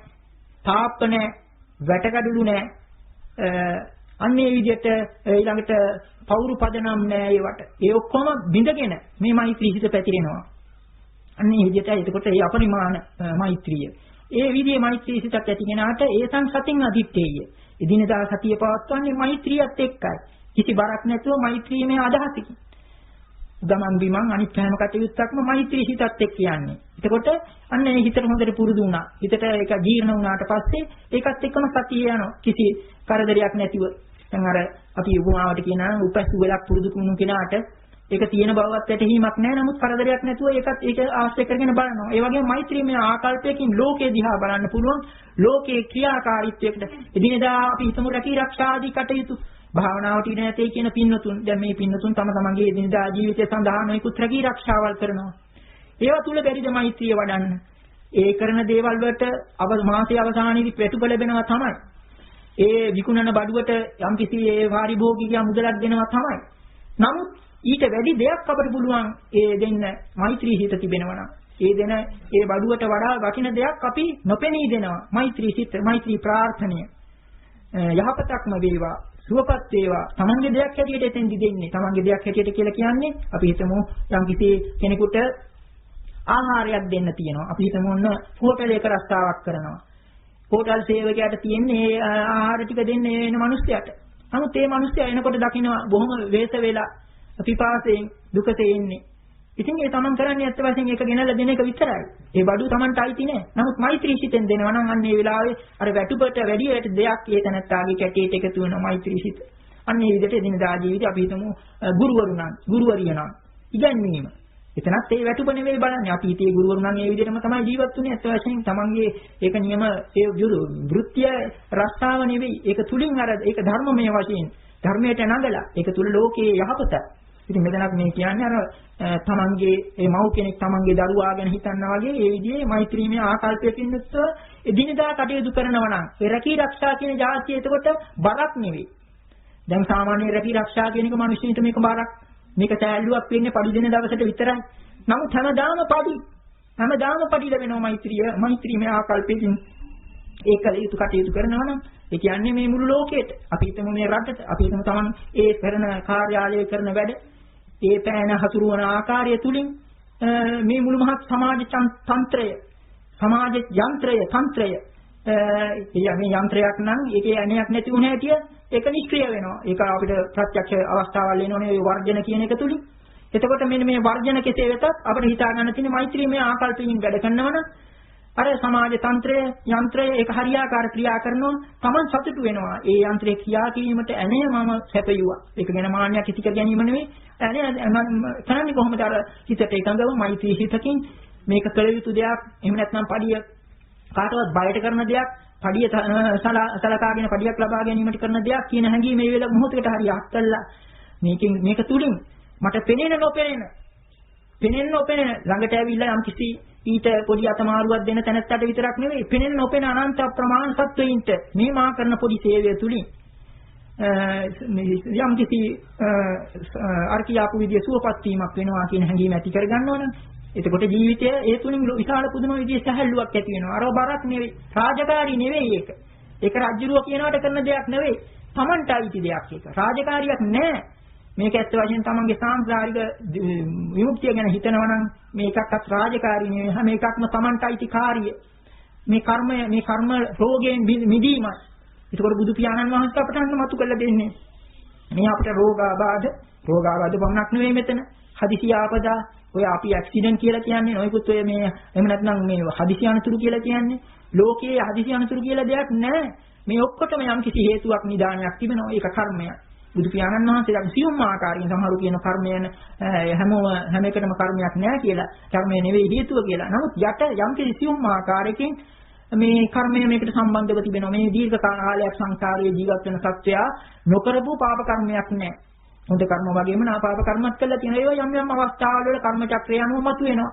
තාප්ප නැහැ, වැටකඩලු නැහැ. අන්න ඒ විදිහට ඊළඟට පවුරු පදනම් නැහැ ඒවට. ඒ ඔක්කොම බිඳගෙන මේ මෛත්‍රී හිත පැතිරෙනවා. අන්න ඒ විදිහට එතකොට ඒ අපරිමාණ මෛත්‍රිය. ඒ විදිහේ මෛත්‍රී සිතක් ඇති කෙනාට ඒසං සතින් අදිත්තේය. එදිනදා සතිය පවත්වන්නේ මෛත්‍රියත් එක්කයි. කිසි බරක් නැතුව මෛත්‍රීමේ අදහසකින්. ගමන් බිමන් අනිත් හැම කටයුත්තක්ම මෛත්‍රී හිතත් එක්ක කියන්නේ. එතකොට අන්න ඒ හිතට හොඳට පුරුදු වුණා. හිතට ඒක ජීර්ණ වුණාට පස්සේ ඒකත් එක්කම සතිය යනවා. කිසි කරදරයක් නැතිව. දැන් අර අපි උපමාවට කියනවා උපැස් වෙලක් පුරුදු වුණු කෙනාට ඒක තියෙන බවවත් වැටහීමක් නැහැ. නමුත් කරදරයක් නැතුව ඒක ආශ්‍රය කරගෙන බලනවා. ඒ වගේම මෛත්‍රීමය ආකල්පයකින් ලෝකේ දිහා බලන්න පුළුවන්. ලෝකේ ක්‍රියාකාරීත්වයකට එදිනෙදා අපි හිතමු රැකී ආරක්ෂා ආදී කටයුතු භාවනාවට ඉඳ නැtei කියන පින්නතුන් දැන් මේ පින්නතුන් තම තමන්ගේ එදිනෙදා ජීවිතය සඳහා නොයෙකුත් රැකී ආරක්ෂාවල් කරනවා. ඒවා තුල බැරිද මෛත්‍රිය වඩන්න? ඒ කරන දේවල් වලට මාසයේ අවසානයේදී ප්‍රතිඵල ලැබෙනවා තමයි. ඒ විකුණන බඩුවට යම්කිසි ඒ පාරිභෝගික මුදලක් දෙනවා තමයි. නමුත් ඊට වැඩි දෙයක් අපිට පුළුවන් ඒ දෙන්න මෛත්‍රී හිත තිබෙනවා නම් ඒ දෙන ඒ බඩුවට වඩා වටින දෙයක් අපි නොපෙනී දෙනවා. මෛත්‍රී සිත, මෛත්‍රී ප්‍රාර්ථනීය. යහපතක්ම වේවා, සුවපත් වේවා. තමන්ගේ දෙයක් හැටියට එතෙන්දි දෙන්නේ. තමන්ගේ දෙයක් හැටියට කියලා කියන්නේ අපි හිතමු යම්කිසි කෙනෙකුට ආහාරයක් දෙන්න තියෙනවා. අපි හිතමු ඔන්න හෝටලයක රස්සාවක් කරනවා. හෝටල් සේවකයාට තියෙන්නේ ආහාර ටික දෙන්නේ වෙන මිනිස්සයාට. නමුත් මේ මිනිස්සයා එනකොට දකිනවා බොහොම වේස වෙලා පිපාසයෙන් දුකසේ ඉන්නේ. ඉතින් ඒ තමන් කරන්නේ ඇත්ත වශයෙන් ඒක ගෙනල්ලා දෙන එක විතරයි. ඒ බඩු තමන්ට අයිති නෑ. නමුත් මෛත්‍රී සිතෙන් දෙනවා නම් අන්න ඒ වෙලාවේ අර වැටුපට වැඩි දෙයක් ඒ තැනත්තාගේ කැටේට එකතු වෙනවා මෛත්‍රී සිත. අන්න ඒ විදිහට එදිනදා ජීවිතේ අපි හිතමු ගුරුවරු නම්, ගුරුවරිය නම් ඉගැන්වීම. එතනත් ඒ වැටුප නෙවෙයි බලන්නේ. අපි හිතේ ගුරුවරු නම් ඒ විදිහටම තමයි ජීවත් වෙන්නේ. ඇත්ත වශයෙන් තමන්ගේ ඒක නියම ඒ වෘත්තිය රස්සාව නෙවෙයි. ඒක තුලින් අර ඒක ධර්මමය වශයෙන් ධර්මයට නගලා ඒක තුල ලෝකයේ යහපත. ඉතින් මෙතනත් මේ කියන්නේ අර තමන්ගේ ඒ මව් කෙනෙක් තමන්ගේ දරුවා ගැන හිතනවා වගේ ඒ විදිහේ මෛත්‍රීමය ආකල්පයකින් යුක්තව එදිනදා කටයුතු කරනවා නම් ඒ රැකී රක්ෂා කියන જાතිය එතකොට බරක් නෙවෙයි. දැන් සාමාන්‍ය රැකී රක්ෂා කියන එක මිනිස්සුන්ට මේක බරක්. මේක සෑල්ලුවක් වෙන්නේ පඩි දෙන දවසට විතරයි. නමුත් හැමදාම පඩි ලැබෙනවා මෛත්‍රීමය ආකල්පයකින් ඒකල යුතු කටයුතු කරනවා නම් ඒ කියන්නේ මේ මුළු ලෝකෙට අපි හිතමු මේ රටට අපි හිතමු තමන් ඒ කරන කාර්යාලයේ කරන වැඩ ඒ පෑන හසුරුවන ආකාරය තුලින් මේ මුළු මහත් සමාජ තන්ත්‍රය සමාජ තන්ත්‍රය මේ යන්ත්‍රයක් නම් ඒකේ ඇණයක් නැති වුණ හැටිය ඒක නිෂ්ක්‍රිය වෙනවා. ඒක අපිට ප්‍රත්‍යක්ෂ අවස්ථාවල් එනෝනේ ඒ වර්ජන කියන එක තුලින්. එතකොට මෙන්න මේ වර්ජන කෙසේ වෙතත් අපිට හිතා ගන්න තියෙන මෛත්‍රීමය ආකල්පයෙන් වැඩ කරනවනම් අර සමාජ යන්ත්‍රය ඒක හරියාකාර ක්‍රියා කරනවා. Taman සතුටු වෙනවා. ඒ යන්ත්‍රයේ ක්‍රියා කිරීමට ඇණය මම සැපයුවා. ඒක ගැන මාන්නයක් ඉති කර ගැනීම නෙවෙයි. ඇණය කරන්නේ කොහොමද අර හිතට එකඟව මෛත්‍රී හිතකින් මේක කළ යුතු දෙයක්. එහෙම නැත්නම් පඩිය කාටවත් බයට කරන දෙයක්. පඩිය සලකාගෙන පඩියක් ලබා ගැනීමට කරන දෙයක් කියන හැඟීම මේ වෙලාව මොහොතකට හරි අත්කල්ලා මේක තුලින් මට පෙනෙන නොපෙනෙන ළඟට ඇවිල්ලා යම් කිසි ඊට පොඩි අතමාරුවක් දෙන තැනත්තට විතරක් නෙවෙයි පෙනෙන නොපෙනෙන අනන්ත ප්‍රමාණ සත්වයින්ට මේ මා කරන පොඩි සේවය තුලින් යම් කිසි අර කියාපු විදිය සුවපත් වීමක් වෙනවා කියන හැඟීම ඇති කර ගන්නවනම් එතකොට ජීවිතය ඒ තුලින් විශාල පුදුම විදිහේ සැහැල්ලුවක් ඇති වෙනවා. අර බරක් නෙවෙයි, රාජකාරී නෙවෙයි ඒක. ඒක රජ්ජුරුව කියනවට කරන දෙයක් නෙවෙයි. Tamanට අයිති දෙයක් ඒක. රාජකාරියක් නෑ. මේක ඇත්ත වශයෙන් තමන්ගේ සාංශාරික විමුක්තිය ගැන හිතනවා නම් මේකක්වත් රාජකාරී නෙවෙයි. හැම එකක්ම තමන්ට අයිති කාර්යය. මේ කර්ම රෝගයෙන් මිදීමයි. ඒකෝර බුදු පියාණන් වහන්සේ අපට අන්න මතු කරලා දෙන්නේ. මේ අපිට රෝගාබාධ පමණක් නෙවෙයි මෙතන. හදිසි ආපදා ඔය අපි ඇක්සිඩන්ට් කියලා කියන්නේ නොයිකුත් ඔය මේ එහෙම නැත්නම් මේ හදිසි අනතුරු කියලා කියන්නේ ලෝකයේ හදිසි අනතුරු කියලා දෙයක් නැහැ. මේ ඔක්කොටම යම් කිසි හේතුවක් නිදානයක් තිබෙනවා. ඒක කර්මයක්. බුදු පියාණන් වහන්සේ යම් සියුම් ආකාරයෙන් සමහරු කියන කර්මයන් හැම එකටම කර්මයක් නැහැ කියලා. කර්මය නෙවෙයි හේතුව කියලා. නමුත් යට යම් කිසි සියුම් ආකාරයකින් මේ කර්මය මේකට සම්බන්ධව තිබෙනවා. මේ දීර්ඝ කාලයක් සංසාරයේ ජීවත් වෙන සත්වයා නොකරපු පාප කර්මයක් නැහැ. හොඳ කර්ම වගේම නාපාප කර්මත් කළා තියෙනවා. ඒවා යම් යම් අවස්ථාවල වල කර්ම චක්‍රය අනුව මතුවෙනවා.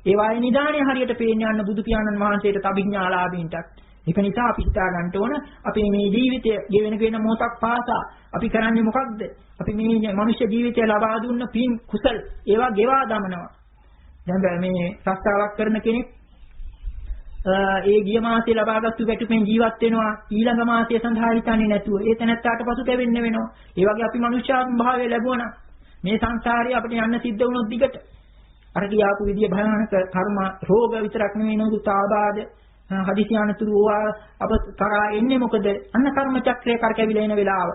ඒවායේ නිදාණය හරියට පේන්න යන බුදු පියාණන් වහන්සේට අභිඥාලාභීන්ටත්. ඒක නිසා අපි හිතා ගන්න ඕන අපේ මේ ජීවිතය ගෙවෙන මොහොතක් පාසා අපි කරන්නේ මොකක්ද? අපි මේ මනුෂ්‍ය ජීවිතය ලබා දුන්න පින් කුසල් ඒවා ගෙවා දමනවා. දැන් මේ රස්සාවක් කරන කෙනෙක් ඒ ගිය මාසේ ලබාගත්තු වැටුපෙන් ජීවත් වෙනවා ඊළඟ මාසය සඳහා හිතන්නේ නැතුව ඒ තැනත්තාට පසුතැවෙන්න වෙනවා. ඒ වගේ අපි මනුෂ්‍යාත්ම භාවය ලැබුණා මේ සංසාරේ අපිට යන්න සිද්ධ වුණොත් දිගට අර කියාපු විදිය භයානක කර්ම රෝග විතරක් නෙවෙයි නෝදුත් ආබාධ හදිසි අනතුරු අප කරා එන්නේ මොකද? අන්න කර්ම චක්‍රය කරකැවිලා එන වෙලාව.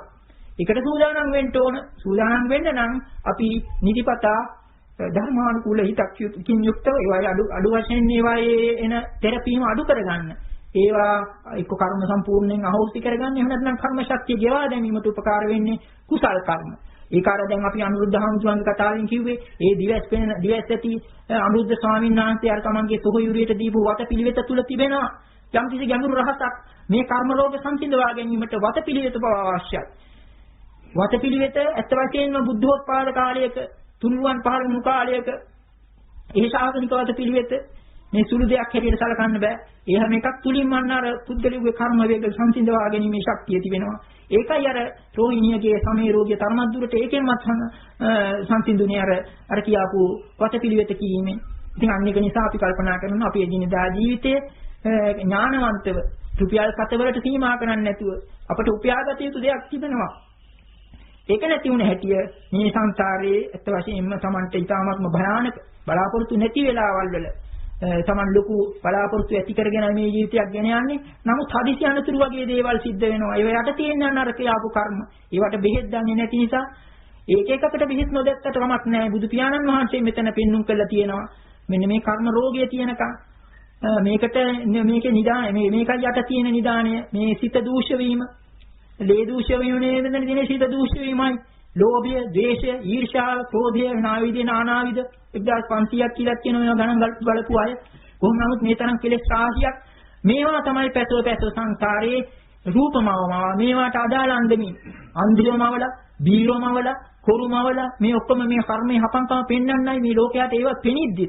ඒකට සූදානම් වෙන්න ඕන. සූදානම් වෙන්න නම් අපි නිදිපතා ධර්මානුකූල හිතකින් යුක්තව ඒවායේ අඩු වශයෙන් ඒවායේ එන තෙරපීම අඩු කරගන්න. ඒවා එක්ක කර්ම සම්පූර්ණයෙන් අහෝසි කරගන්න. එහෙම නැත්නම් කර්ම ශක්තිය ගෙවා දැමීමට උපකාර වෙන්නේ කුසල් කර්ම. ඒකාර දැන් අපි අනුරුද්ධ හාමුදුරන්ගේ කතාවෙන් කිව්වේ ඒ දිවස් ඇති අනුරුද්ධ ස්වාමීන් වහන්සේ අර තමන්ගේ සොහොයුරියට දීපු වතපිළිවෙත තුල තිබෙනවා යම් කිසි ගැඹුරු රහසක්. මේ කර්ම රෝග සංසිඳවා ගැනීමට වතපිළිවෙත බව අවශ්‍යයි. වතපිළිවෙත ඇත්ත වශයෙන්ම බුද්ධෝත්පාද කාලයක තුනුරුවන් පහළ වුණු කාලයක ඒ ශාසනික වතපිළිවෙත මේ සුළු දෙයක් හැටියට සලකන්න බෑ. ඒ හැම එකක් තුලින්ම අර පුද්ගලයාගේ කර්ම වේග සංසිඳවා ගැනීමේ ශක්තිය තිබෙනවා. ඒකයි අර රෝහිණියගේ සමේ රෝගිය තරමක් දුරට ඒකෙන්වත් සංසිඳුනේ අර කියාපු වතපිළිවෙත කීමෙන්. ඉතින් අන්න ඒක නිසා අපි කල්පනා කරනවා අපි එදිනදා ජීවිතයේ ඥානවන්තව රුපියල් 7 වලට සීමා කරන්නේ නැතුව අපට උපයාගත යුතු දෙයක් තිබෙනවා. ඒක නැති වුණ හැටිය මේ සංසාරයේ අත් වශයෙන්ම Tamante ඊටාත්ම භයානක බලාපොරොත්තු නැති වෙලාවල් වල Taman ලොකු බලාපොරොත්තු ඇති කරගෙන මේ ජීවිතයක් ගෙන යන්නේ. නමුත් හදිසි අනතුරු වගේ දේවල් සිද්ධ වෙනවා. ඒව යට තියෙන අර කියාපු කර්ම. ඒවට බෙහෙත් දන්නේ නැති නිසා ඒක එකකට බෙහෙත් නොදැක්කට කමක් නැහැ. බුදු පියාණන් වහන්සේ මෙතන පෙන්눔 කළා තියෙනවා. මෙන්න මේ කර්ම රෝගය තියෙනකම් මේකේ නිදාන මේකයි යට තියෙන නිදානය මේ සිත දූෂ්‍ය වීම ලේ දූෂ්‍ය වීම නෙවෙයි දෙන සිත දූෂ්‍ය වීමයි ලෝභය ද්වේෂය ඊර්ෂ්‍යාව ක්‍රෝධය නාවිද නානාවිද 1500ක් කියලා කියන ඒවා ගණන් බලපු අය කොහොම නමුත් මේ තරම් කෙලෙස් රාශියක් මේවා තමයි පැතව සංසාරේ රූපමවම මේවාට අදාළ අන්දමින් අන්ධයමවල බීරමවල කොරුමවල මේ ඔක්කොම මේ කර්මයේ හපංකම පෙන්වන්නයි මේ ලෝකයට ඒවා පෙනිද්දි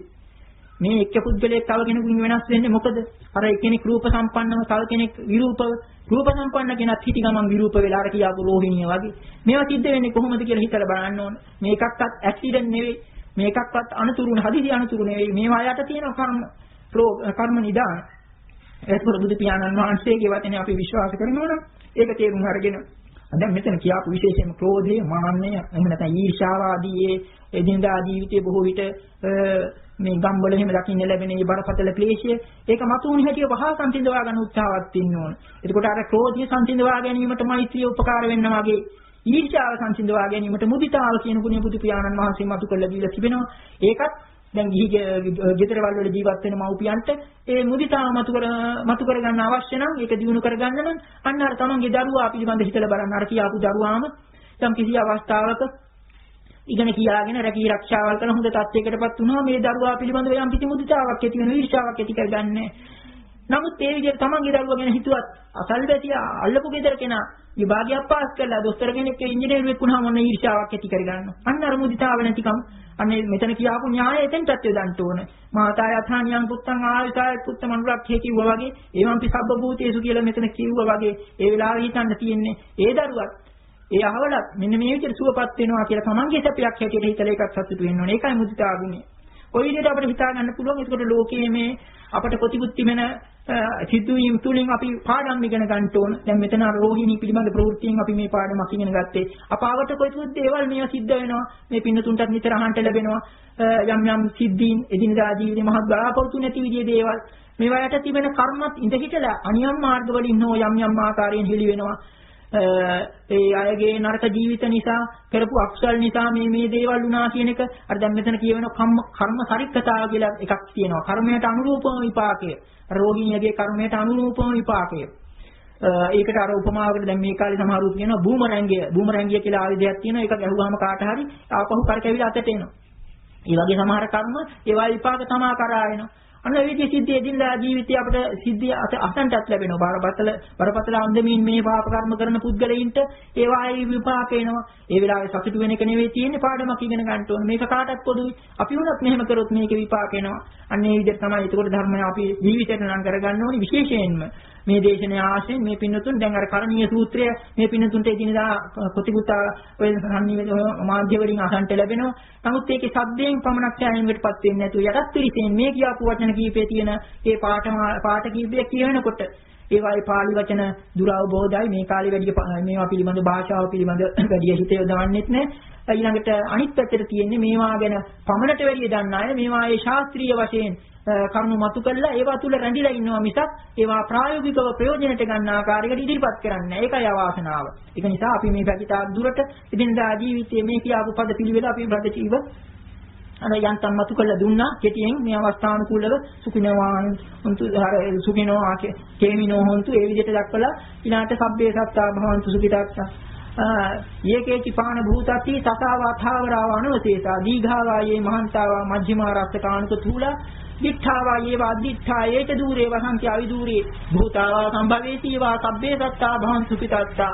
මේ එක්ක පුද්ගලයෙක් තව කෙනෙකුගෙන් වෙනස් වෙන්නේ මොකද? අර එක්කෙනෙක් රූප සම්පන්නව තව කෙනෙක් විරූපව රූප සම්පන්න කෙනත් හිටි ගමන් විරූප වෙලා අර කියාපු රෝහිණිය වගේ. මේවා සිද්ධ වෙන්නේ කොහොමද කියලා හිතලා බලන්න ඕන. මේකක්වත් ඇක්සිඩන්ට් නෙවෙයි. මේකක්වත් අනතුරු හදිසි අනතුරු නෙවෙයි. මේවා යට තියෙන කර්ම නිදාන. ඒකවල බුදු පියාණන් වහන්සේගේ වචනේ අපි විශ්වාස කරනවා නම් ඒක තේරුම් අරගෙන දැන් මෙතන කියාපු විශේෂයෙන්ම ක්‍රෝධය, මාන්නය, එහෙම නැත්නම් ඊර්ෂ්‍යාව ආදී එදිනදා ජීවිතයේ බොහෝ විට මේ ගම්වල එහෙම දකින්න ලැබෙන මේ බරපතල ක්ලේශය ඒක මතුවුණු හැටිය වහා සංසිඳවා ගන්න උත්සාහවත් වෙන්න ඕන. එතකොට අර ක්‍රෝධය සංසිඳවා ගැනීමට මෛත්‍රිය උපකාර වෙන්න වගේ ඊර්ෂ්‍යාව සංසිඳවා ගැනීමට මුදිතාව කියන ගුණය බුදු පියාණන් වහන්සේ මතු කරලා දීලා තිබෙනවා. ඒකත් දැන් ගෙදරවල වල ජීවත් වෙන මව්පියන්ට ඒ මුදිතාව මතු කර ගන්න අවශ්‍ය නම් ඒක දිනු කර ගන්න නම් අන්න අර තමන්ගේ දරුවා පිළිබඳ හිතලා බලන්න. අර කියාපු දරුවාම යම් කිසි අවස්ථාවක ඉගෙන කියාගෙන රැකී ආරක්ෂාවල් කරන හොඳ තත්යකටපත් වුණා මේ දරුවා පිළිබඳව යම් කිසි මුදිතාවක් ඇති වෙන ඊර්ෂ්‍යාවක් ඇති කරගන්නේ. නමුත් ඒ විදිහට තමන්ගේ දරුවා ගැන හිතුවත් අසල්වැසියා අල්ලපු ගෙදර කෙනා විභාගයක් පාස් කරලා දොස්තර කෙනෙක් ඉංජිනේරුවෙක් වුණාම මොන ඊර්ෂ්‍යාවක් ඇති කරගන්නවා. අන්න අර මුදිතාව නැතිකම අන්න මෙතන කියාපු න්‍යායය එතෙන්ටත් යොදන්න ඕන. මාතා යථානියං පුත්තං ආයුසාය පුත්ත මනුරක්ඛේ කිව්වා වගේ ඒවම්පි සබ්බ භූතේසු කියලා මෙතන කිව්වා වගේ ඒ වෙලාවේ හිතන්න තියෙන්නේ ඒ දරුවත් ඒ අහවලත් මෙන්න මේ විදිහට සුවපත් වෙනවා කියලා තමන්ගේ සැපයක් හැටියට හිතලා ඒකත් සතුටු වෙන්න ඕනේ. ඒකයි මුදිතා ගුණය. කොයි විදිහට අපිට හිතා ගන්න පුළුවන්. ඒකට ලෝකයේ මේ අපට ප්‍රතිපත්ති වෙන සිදුවීම් තුලින් අපි පාඩම් ඉගෙන ගන්න ඕන. දැන් මෙතන රෝහිණී පිළිබඳ ප්‍රවෘත්තියෙන් අපි මේ පාඩමක් ඉගෙන ගත්තේ. අපාවට කොයිතුත් දේවල් මේවා සිද්ධ වෙනවා. මේ පින්නතුන්ටත් නිතර අහන්න ලැබෙනවා. යම් සිද්ධීන් එදිනදා ජීවිතේ මහත් බලාපොරොත්තු නැති විදිහේ දේවල්. මේවා යට තිබෙන කර්මත් ඉඳ හිටලා අනියම් මාර්ග වලින් හෝ යම් ආකාරයෙන් හෙළි වෙනවා. ඒ අයගේ නරක ජීවිත නිසා කරපු අකුසල් නිසා මේ දේවල් වුණා කියන එක අර දැන් මෙතන කියවෙන කර්ම සරික්කතාව කියලා එකක් තියෙනවා. කර්මයට අනුරූපම විපාකය. රෝගීන්ගේ කර්මයට අනුරූපම විපාකය. ඒකට අර උපමාවකට දැන් මේ කාලේ සමහරව කියනවා බූමරැංගිය කියලා ආයුධයක් තියෙනවා. ඒක ගැහුවාම කාට හරි ආපහු කරකැවිලා අතට එනවා. ඒ වගේ සමහර කර්ම ඒවා විපාක තමා කරා එනවා. අන්න ඒ විදිහේ සිද්ධිය දිනදා ජීවිතේ අපිට සිද්ධිය අසන්නටත් ලැබෙනවා. බරපතල අන්දමින් මේ පාප කර්ම කරන පුද්ගලයින්ට ඒවායි විපාක එනවා. ඒ වෙලාවේ සතුටු වෙන එක නෙවෙයි තියෙන්නේ පාඩමක් ඉගෙන ගන්න ඕන. මේක කාටත් පොදුයි. අපි වුණත් මෙහෙම කරොත් මේකේ විපාක එනවා. අන්න ඒ විදිහට තමයි ඒකට ධර්මය අපි ජීවිතයට නම් කරගන්න ඕනේ. විශේෂයෙන්ම මේ දේශනාවේ ආශ්‍රයෙන් මේ පින්නතුන් දැන් අර කරණීය සූත්‍රය මේ පින්නතුන්ට එදිනදා ප්‍රතිගුතා ඔය සංනිවේද මාධ්‍ය වලින් අහන්න ලැබෙනවා. නමුත් ඒකේ සබ්දයෙන් පමණක් ඡායනයකටපත් වෙන්නේ නැතුව යටත් පිළිසෙන් මේ කියාපු වචන කීපේ තියෙන ඒ පාඨ කීපය කියනකොට ඒවායේ පාළි වචන දුරවබෝධයි මේ කාලේ වැඩි මේවා පිළිබඳ භාෂාව පිළිබඳ වැඩි හිත යොදවන්නෙත් නැහැ. ඊළඟට අනිත් පැත්තට තියෙන්නේ මේවා ගැන පමණට වැඩි දන්න අය මේවායේ ශාස්ත්‍රීය වශයෙන් කරුණු මතු කළා ඒවා තුල රැඳිලා ඉන්නවා මිසක් ඒවා ප්‍රායෝගිකව ප්‍රයෝජනට ගන්න ආකාරයකට ඉදිරිපත් කරන්නේ නැහැ. ඒකයි අවාසනාව. ඒක නිසා අපි මේ පැකිතා දුරට ඉදින්දා ජීවිතයේ මේ කියාපු පද පිළිවෙල අපි ප්‍රතිචීව අර යන්තම් මතු කළා දුන්නා. කෙටියෙන් මේ අවස්ථානුකූලව සුඛිනෝ කේමිනෝ හොන්තු ඒ විදිහට දක්වලා ඊළාට සබ්බේ සත්තා භවන්තු සුඛිතාක්ෂා යේකේචි පාන භූතති තසාවාථාවරාව අනුවසේසා දීඝාවායේ මහන්තාවා මජ්ක්‍ධිමා රක්ඛකාණුක තූලා දිඨාවා යේවා දිඨා ඒච දූරේ වසන්ති අවිදූරේ භූතාවා සම්භවේති වා සබ්බේ සත්තා භවන්තු සුඛිතාක්ෂා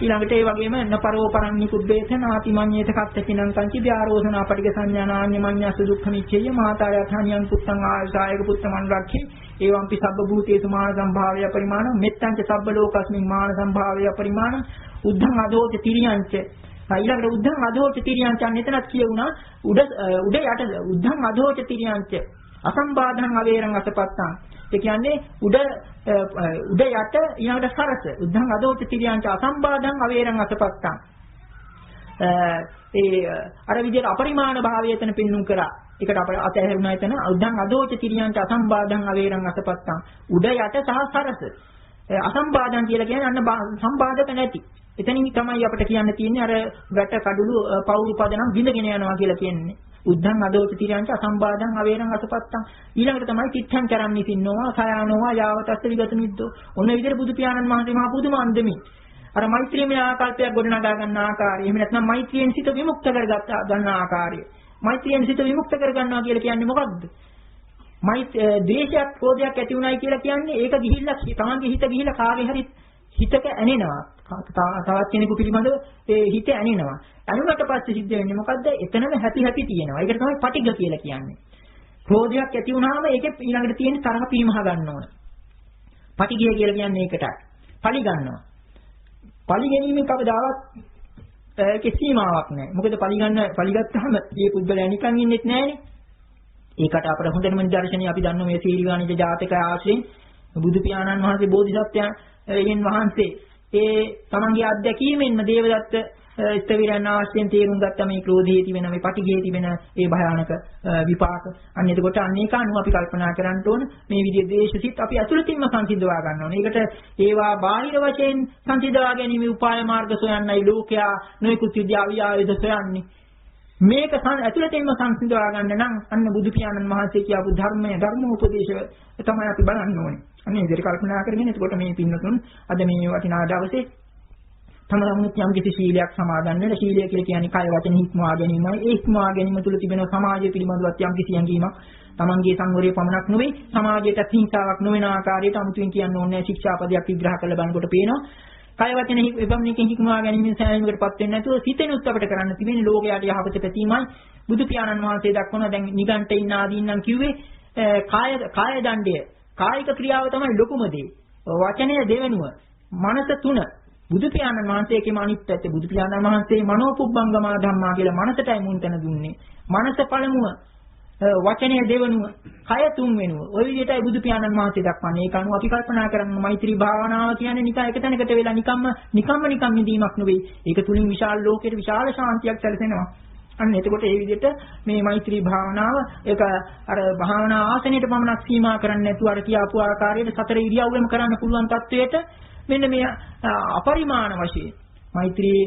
ඊළඟට ඒ වගේම නපරෝ පරන්නිකුබ්බේතන ආතිමඤ්ඤේත කත්තකිනං කංචි ව්‍යාරෝසනා පටික සංඥානාඤ්ඤ මඤ්ඤස දුක්ඛමිච්ඡේය මාතායථානියං පුත්තං ආයසායක පුත්තමන්රක්ඛේ එවම්පි සබ්බ භූතේසු මාන සම්භාවය පරිමාණ මෙත්තංච සබ්බ ලෝකස්මින් මාන සම්භාවය පරිමාණ උද්ධං අදෝච තිරියංච ඊළඟට උද්ධං අදෝච තිරියංච එතනත් කියුණා උඩ යට උද්ධං අදෝච තිරියංච අසම්බාධං අවේරං අසපත්තං ඒ කියන්නේ උඩ යට ඊළඟට සරස උද්ධං අදෝච තිරියංච අසම්බාධං අවේරං අසපත්තං අර විදිහට අපරිමාණ භාවය එතන පෙන්눔 කරා. ඒකට අප අතහැරුණා එතන උද්ධං අදෝච තිරියංච අසම්බාධං අවේරං අසපත්තං උඩ යට සහ සරස අසම්බාධං කියලා කියන්නේ අන්න සම්බාධක නැති. එතනින් තමයි අපිට කියන්න තියෙන්නේ අර වැට කඩළු පවුරු පදනම් බිඳගෙන යනවා කියලා කියන්නේ. උද්ධං අදෝච තිරියංච අසම්බාධං අවේරං අසපත්තං ඊළඟට තමයි තිත්තං කරන්නේ සින්නෝවා සයානෝවා යාවතස්ස විගත නිද්දෝ. ඔන්න විදිහට බුදු පියාණන් වහන්සේ මහා පුදුම අන්දමින් අර මෛත්‍රියමය ආකල්පයක් ගොඩනගා ගන්න ආකාරය. එහෙම නැත්නම් මෛත්‍රියෙන් සිත විමුක්ත කරගත් ගන්න ආකාරය. මෛත්‍රියෙන් සිත විමුක්ත කරගන්නවා කියලා කියන්නේ මොකක්ද? ද්වේෂයක්, ක්‍රෝධයක් ඇති උනායි කියලා කියන්නේ ඒක ගිහිල්ලා තමන්ගේ හිත ගිහිල්ලා කාගේ හරි හිතක ඇනෙනවා. තවත් කෙනෙකු පිළිබඳව ඒ හිත ඇනෙනවා. ඇනුනට පස්සේ සිද්ධ වෙන්නේ මොකද්ද? එතනම හැපි තියෙනවා. ඒකට තමයි පටිඝ කියලා කියන්නේ. ක්‍රෝධයක් ඇති වුණාම ඒකේ ඊළඟට තියෙන තරහ පිරිමහ ගන්න ඕන. පටිඝය කියලා කියන්නේ ඒකටයි. පලි ගන්නවා. පලි ගැනීමෙන් කවදාවත් ඒකේ සීමාවක් නැහැ. මොකද පලි ගත්තාම මේ පුද්ගලයා නිකන් ඉන්නෙත් නැහැනේ. ඒකට අපේ හොඳම නිදර්ශනය අපි දන්න මේ සීලිවාණිජ ජාතක ආශ්‍රයෙන් බුදු පියාණන් වහන්සේ බෝධිසත්වයන් වහන්සේ ඒ තමන්ගේ අත්දැකීමෙන්ම දේවදත්ත ස්තවිරයන් ආශ්‍රයෙන් තේරුම් ගත්ත මේ ක්‍රෝධයේ තිබෙන මේ පටිඝයේ තිබෙන ඒ භයානක විපාක. අන්න එතකොට අන්න ඒක අනුව අපි කල්පනා කරන්න ඕන මේ විදිහේ දේශසිත අපි අතුලතින්ම සංසිඳවා ගන්න ඕන. ඒකට ඒවා බාහිර වශයෙන් සංසිඳවා ගැනීම උපාය මාර්ග සොයන්නයි ලෝකයා නොයෙකුත් විද්‍යාව ආයුධ සොයන්නේ. මේක ඇතුළතින්ම සංසිඳවා ගන්න නම් අන්න බුදු පියාණන් වහන්සේ කියපු ධර්මෝපදේශ තමයි අපි බලන්න ඕනේ. අන්න ඒ විදිහට කල්පනා කරගෙන එතකොට මේ පින්නතුන් අද මේ වටිනා දවසේ තමලමුත් යම් කිසි ශීලයක් සමාදන් වෙන ශීලය කියලා කියන්නේ කය වචන හික්මවා ගැනීමයි. ඒ හික්මවා ගැනීම තුළ තිබෙන සමාජය පිළිබඳවත් යම් කිසි යැඟීමක් තමන්ගේ සංවරය පමණක් නෙවෙයි සමාජයට හිංසාවක් නොවන ආකාරයට අමුතුවෙන් කියන්න ඕනේ ශික්ෂාපදයක් විග්‍රහ කරලා බලනකොට පේනවා. කය වචන එපමණකින් හික්මවා ගැනීමෙන් සෑහීමකටපත් වෙන්නේ නැතුව සිතෙනුත් අපිට කරන්න තිබෙන්නේ ලෝකයට යහපත පැතීමයි. බුදු පියාණන් වහන්සේ දක්වන දැන් නිගණ්ඨින් ආදීන්නම් කිව්වේ කාය දණ්ඩය. කායික ක්‍රියාව තමයි ලොකුම දේ. වචනය දෙවෙනුව. මනස තුන. බුදු පියාණන් වහන්සේකේම අනිත් පැත්ත බුදු පියාණන් වහන්සේ මනෝපුබ්බංගමා ධම්මා කියලා මනසටයි මුන්තන දුන්නේ. මනස පළමුව, වචනය දෙවෙනුව, කය තුන්වෙනුව. ওই විදිහටයි බුදු පියාණන් වහන්සේ දක්වන්නේ. ඒක අනුව අපි කල්පනා කරන්න මෛත්‍රී භාවනාව කියන්නේ නිකන් එක තැනකට වෙලා නිකම්ම නිදීමක් නෙවෙයි. ඒක තුලින් විශාල ලෝකෙට විශාල ශාන්තියක් සැලසෙනවා. අන්න එතකොට ඒ විදිහට මේ මෛත්‍රී භාවනාව ඒක අර භාවනා ආසනයට පමණක් සීමා කරන්නේ නැතුව අර කියාපු ආකාරයට සතර ඉරියව්වෙම කරන්න පුළුවන් තත්වයට මෙන්න මේ අපරිමාණ වශයෙන් මෛත්‍රී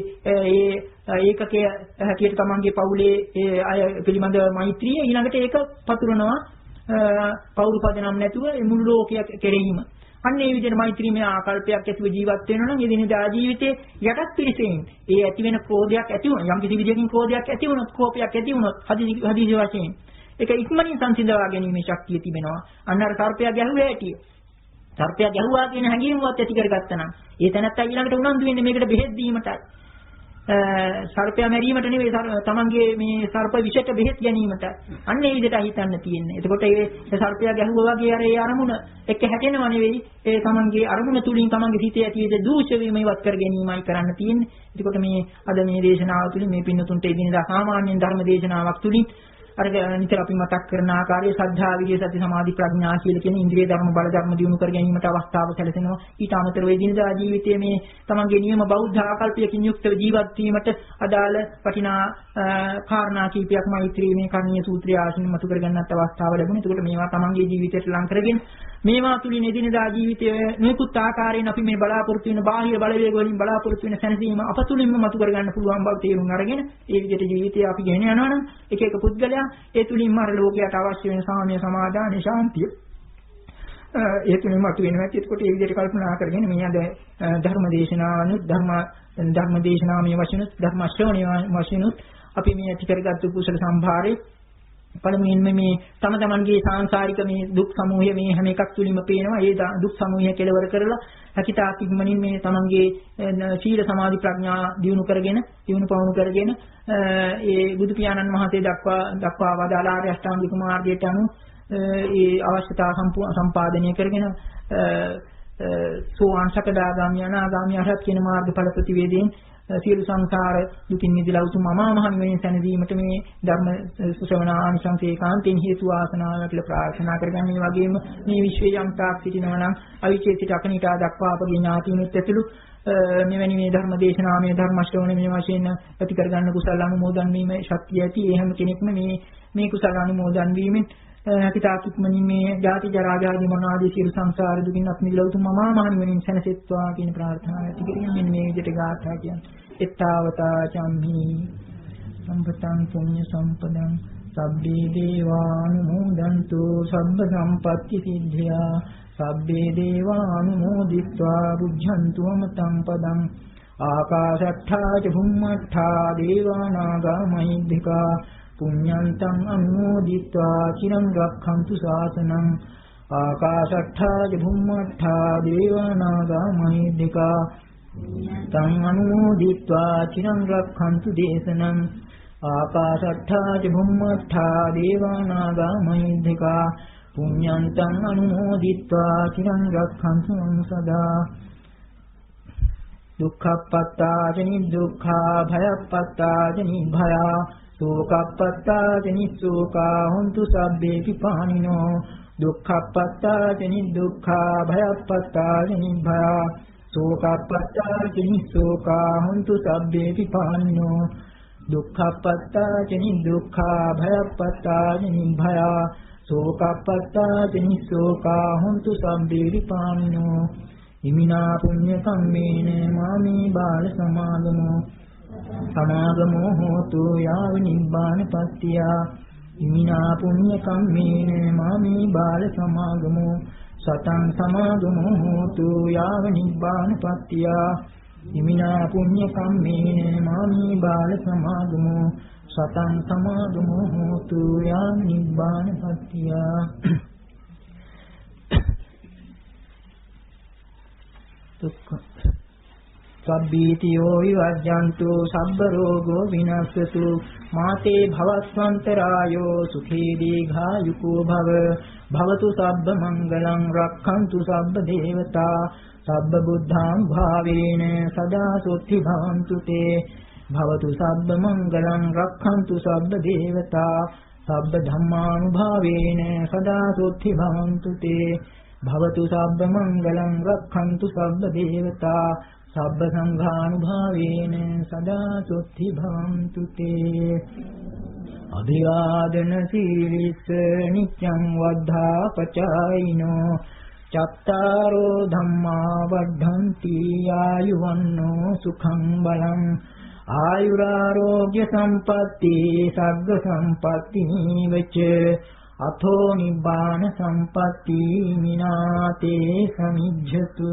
ඒකකයේ හැටියට තමන්ගේ පවුලේ ඒ අය පිළිබඳ මෛත්‍රිය ඊළඟට ඒක පතුරනවා පවුරු පදනම් නැතුව මුළු ලෝකයක් කෙරෙහිම. අන්න ඒ විදිහට මෛත්‍රීමය ආකල්පයක් ඇතිව ජීවත් වෙනවා නම් එදිනෙදා ජීවිතේ යටත් පිරිසෙන් ඒ ඇති වෙන ක්‍රෝධයක් ඇති වුණා. යම් කිසි විදිහකින් ක්‍රෝධයක් ඇති වුණොත්, කෝපයක් ඇති වුණොත් හදිසි වශයෙන් ඒක ඉක්මනින් සංසිඳවා ගැනීමේ ශක්තිය තිබෙනවා. අන්න අර සර්පයා ගැහුවේ ඇටි. සර්පයා ගැහුවා කියන හැඟීමවත් ඇති කරගත්තා නම් ඒ තැනත්තා ඊළඟට උනන්දු වෙන්නේ මේකට බෙහෙත් දීමටයි. සර්පයා මැරීමට නෙවෙයි තමන්ගේ මේ සර්ප විෂයට බෙහෙත් ගැනීමට. අන්න ඒ විදිහට හිතන්න තියෙන්නේ. එතකොට ඒ සර්පයා ගැහුවා වගේ අර ඒ අරමුණ එක්ක හැටෙනව නෙවෙයි. ඒ තමන්ගේ අරමුණ තුලින් තමන්ගේ හිතේ ඇති වෙන දූෂ්‍ය වීම ඉවත් කර ගැනීමයි කරන්න තියෙන්නේ. එතකොට මේ අද මේ දේශනාව තුලින් මේ පින්නතුන්ට එදිනෙදා සාමාන්‍ය ධර්ම දේශනාවක් තුලින් අර නිතර අපි මතක් කරන ආකාරයේ සද්ධා විරිය සති සමාධි ප්‍රඥා කියලා කියන ඉන්ද්‍රිය ධර්ම බල ධර්ම දියුණු කර ගැනීමට අවස්ථාව සැලසෙනවා. ඊට අමතරව එදිනදා ජීවිතයේ මේ තමන්ගේ නියම බෞද්ධ ආකල්පයකින් යුක්තව ජීවත් වීමට අදාළ වටිනා කාරණා කීපයක් මෛත්‍රී මේ කර්ණීය සූත්‍රය ආශ්‍රිත මතු කර ගන්නත් අවස්ථාව ලැබුණා. ඒකට මේවා තමන්ගේ ජීවිතයට ලං කරගෙන මේවා තුලින් එදිනදා ජීවිතයේ නිකුත් ආකාරයෙන් අපි මේ බලාපොරොත්තු වෙන බාහිර බලවේග වලින් බලාපොරොත්තු වෙන සැනසීම අප තුලින්ම මතු කර ගන්න පුළුවන් බව තේරුම් අරගෙන ඒ විදිහට ජීවිතය අපි ගෙන යනවා නම් එක එක පුද්ගලයා ඒ තුලින්ම අර ලෝකයට අවශ්‍ය වෙන සාමය සමාදාන ශාන්තිය ඒ තුලින්ම අතු වෙනවා. ඒකට ඒ විදිහට කල්පනා කරගෙන මේ අද ධර්ම දේශනාවනුත් ධර්ම දේශනාමය වශයෙන්ුත් ධර්ම ශ්‍රවණය වශයෙන්ුත් අපි මේ ඇති කරගත්තු කුසල සම්භාරේ පළමුවෙන්ම මේ තම තමන්ගේ සාංශාරික මේ දුක් සමූහය මේ හැම එකක් තුලින්ම පේනවා. ඒ දුක් සමූහය කෙලවර කරලා හැකිතාක් ඉක්මනින් මේ තමන්ගේ සීල සමාධි ප්‍රඥා දියුණු කරගෙන දියුණු පවණු කරගෙන ඒ බුදු පියාණන් වහන්සේ දක්වා වදාළ ආර්ය අෂ්ටාංගික මාර්ගයට අනුව ඒ අවශ්‍යතා සම්පාදනය කරගෙන සෝවාන් සකදාගාමී අනාගාමී අරහත් කියන මාර්ගඵල ප්‍රතිවේදයෙන් සියලු සංසාර දුකින් මිදලා උතුම් අමා මහ නිවන සැනසීමට මේ ධර්ම ශ්‍රවණ ආනිසංස ඒකාන්තයෙන් හේතු වාසනාව කියලා ප්‍රාර්ථනා කරගන්න. මේ වගේම මේ විශ්වයේ යම් තාක් සිටිනවා නම් අවිචේ සිට අකනිටා දක්වා අපගේ ඥාතිනුත් ඇතුළු මෙවැනි මේ ධර්ම දේශනා මේ ධර්ම ශ්‍රවණ මේ වශයෙන් ඇති කරගන්න කුසල අනුමෝදන් වීම ශක්තිය ඇති. ඒ හැම කෙනෙක්ම මේ කුසල අනුමෝදන් වීමෙන් හිතාක් ඉක්මනින් මේ ජාති ජරා ව්‍යාධි මොනවාදී සියලු සංසාර දුකින් අත් මිදලා උතුම් මහා මහණෙනින් සැනසෙත්වා කියන ප්‍රාර්ථනාව ඇති කරගෙන මෙන්න මේ විදිහට ගාථා කියන්නේ. එත්තාවතා චම්හි සම්පතං පුඤ්ඤ සම්පදං සබ්බේ දේවානුමෝදන්තු සබ්බ සම්පත්‍ති සිද්ධා සබ්බේ දේවානුමෝදිත්වා බුද්ධන්තු අමතං පදං ආකාශට්ඨා ච භුම්මට්ඨා දේවානාගා මහිද්దికා පුඤ්ඤන්තං අනුමෝදිत्वा චිරං රක්ඛන්තු ශාසනං ආකාශට්ඨා ච භුම්මට්ඨා දේවානාගා මහිද්దికා තං අනුමෝදිत्वा චිරං රක්ඛන්තු දේශනං ආකාශට්ඨා ච භුම්මට්ඨා දේවානාගා මහිද්దికා පුඤ්ඤන්තං අනුමෝදිत्वा චිරං රක්ඛන්තු සදා දුක්ඛප්පත්තා ච නිදුක්ඛා භයප්පත්තා ච නිභයා සෝකප්පත්තා ච නිස්සෝකා හොන්තු සබ්බේපි පානිනෝ දුක්ඛප්පත්තා ච නිදුක්ඛා භයප්පත්තා ච නිභයා සෝකප්පත්තා ච නිස්සෝකා හොන්තු සබ්බේපි පානිනෝ දුක්ඛප්පත්තා ච නිදුක්ඛා භයප්පත්තා ච නිභයා සෝකප්පත්තා ච නිස්සෝකා හොන්තු සබ්බේපි පානිනෝ ඉමිනා පුඤ්ඤ කම්මේන මාමේ බාල සමාගමෝ හෝතු යාව නිබ්බානපත්තිය ඉමිනා පුඤ්ඤ කම්මේන මාමේ බාල සමාගමෝ සතං සමාගමෝ හෝතු යාව නිබ්බානපත්තිය ඉමිනා පුඤ්ඤ කම්මේන මාමේ බාල සමාගමෝ සතං සමාගමෝ හෝතු යාව නිබ්බානපත්තිය දුක්ඛ සබ්බීතියෝ විවජ්ජන්තු සබ්බ රෝගෝ විනස්සතු මාතේ භවස්වන්තරායෝ සුඛී දීඝායුකෝ භව භවතු සබ්බ මංගලං රක්ඛන්තු සබ්බ දේවතා සබ්බ බුද්ධාං භාවේන සදා සොත්ති භවන්තු තේ භවතු සබ්බ මංගලං රක්ඛන්තු සබ්බ දේවතා සබ්බ ධම්මානුභාවේන සදා සොත්ති භවන්තු තේ භවතු සබ්බ මංගලං රක්ඛන්තු සබ්බ දේවතා සබ්බ සංඝානුභාවේන සදා සොත්ති භවන්තු තේ අභිවාදන සීලිස්ස නිච්ඡං වද්ධා පචායිනෝ චත්තාරෝ ධම්මා වද්ධන්ති ආයුවන්නෝ සුඛං බලං ආයුරාෝග්‍ය සම්පatti සග්ග සම්පatti වෙච්ච අතෝ නිබ්බාන සම්පatti මිනාතේ සමිජ්ජතු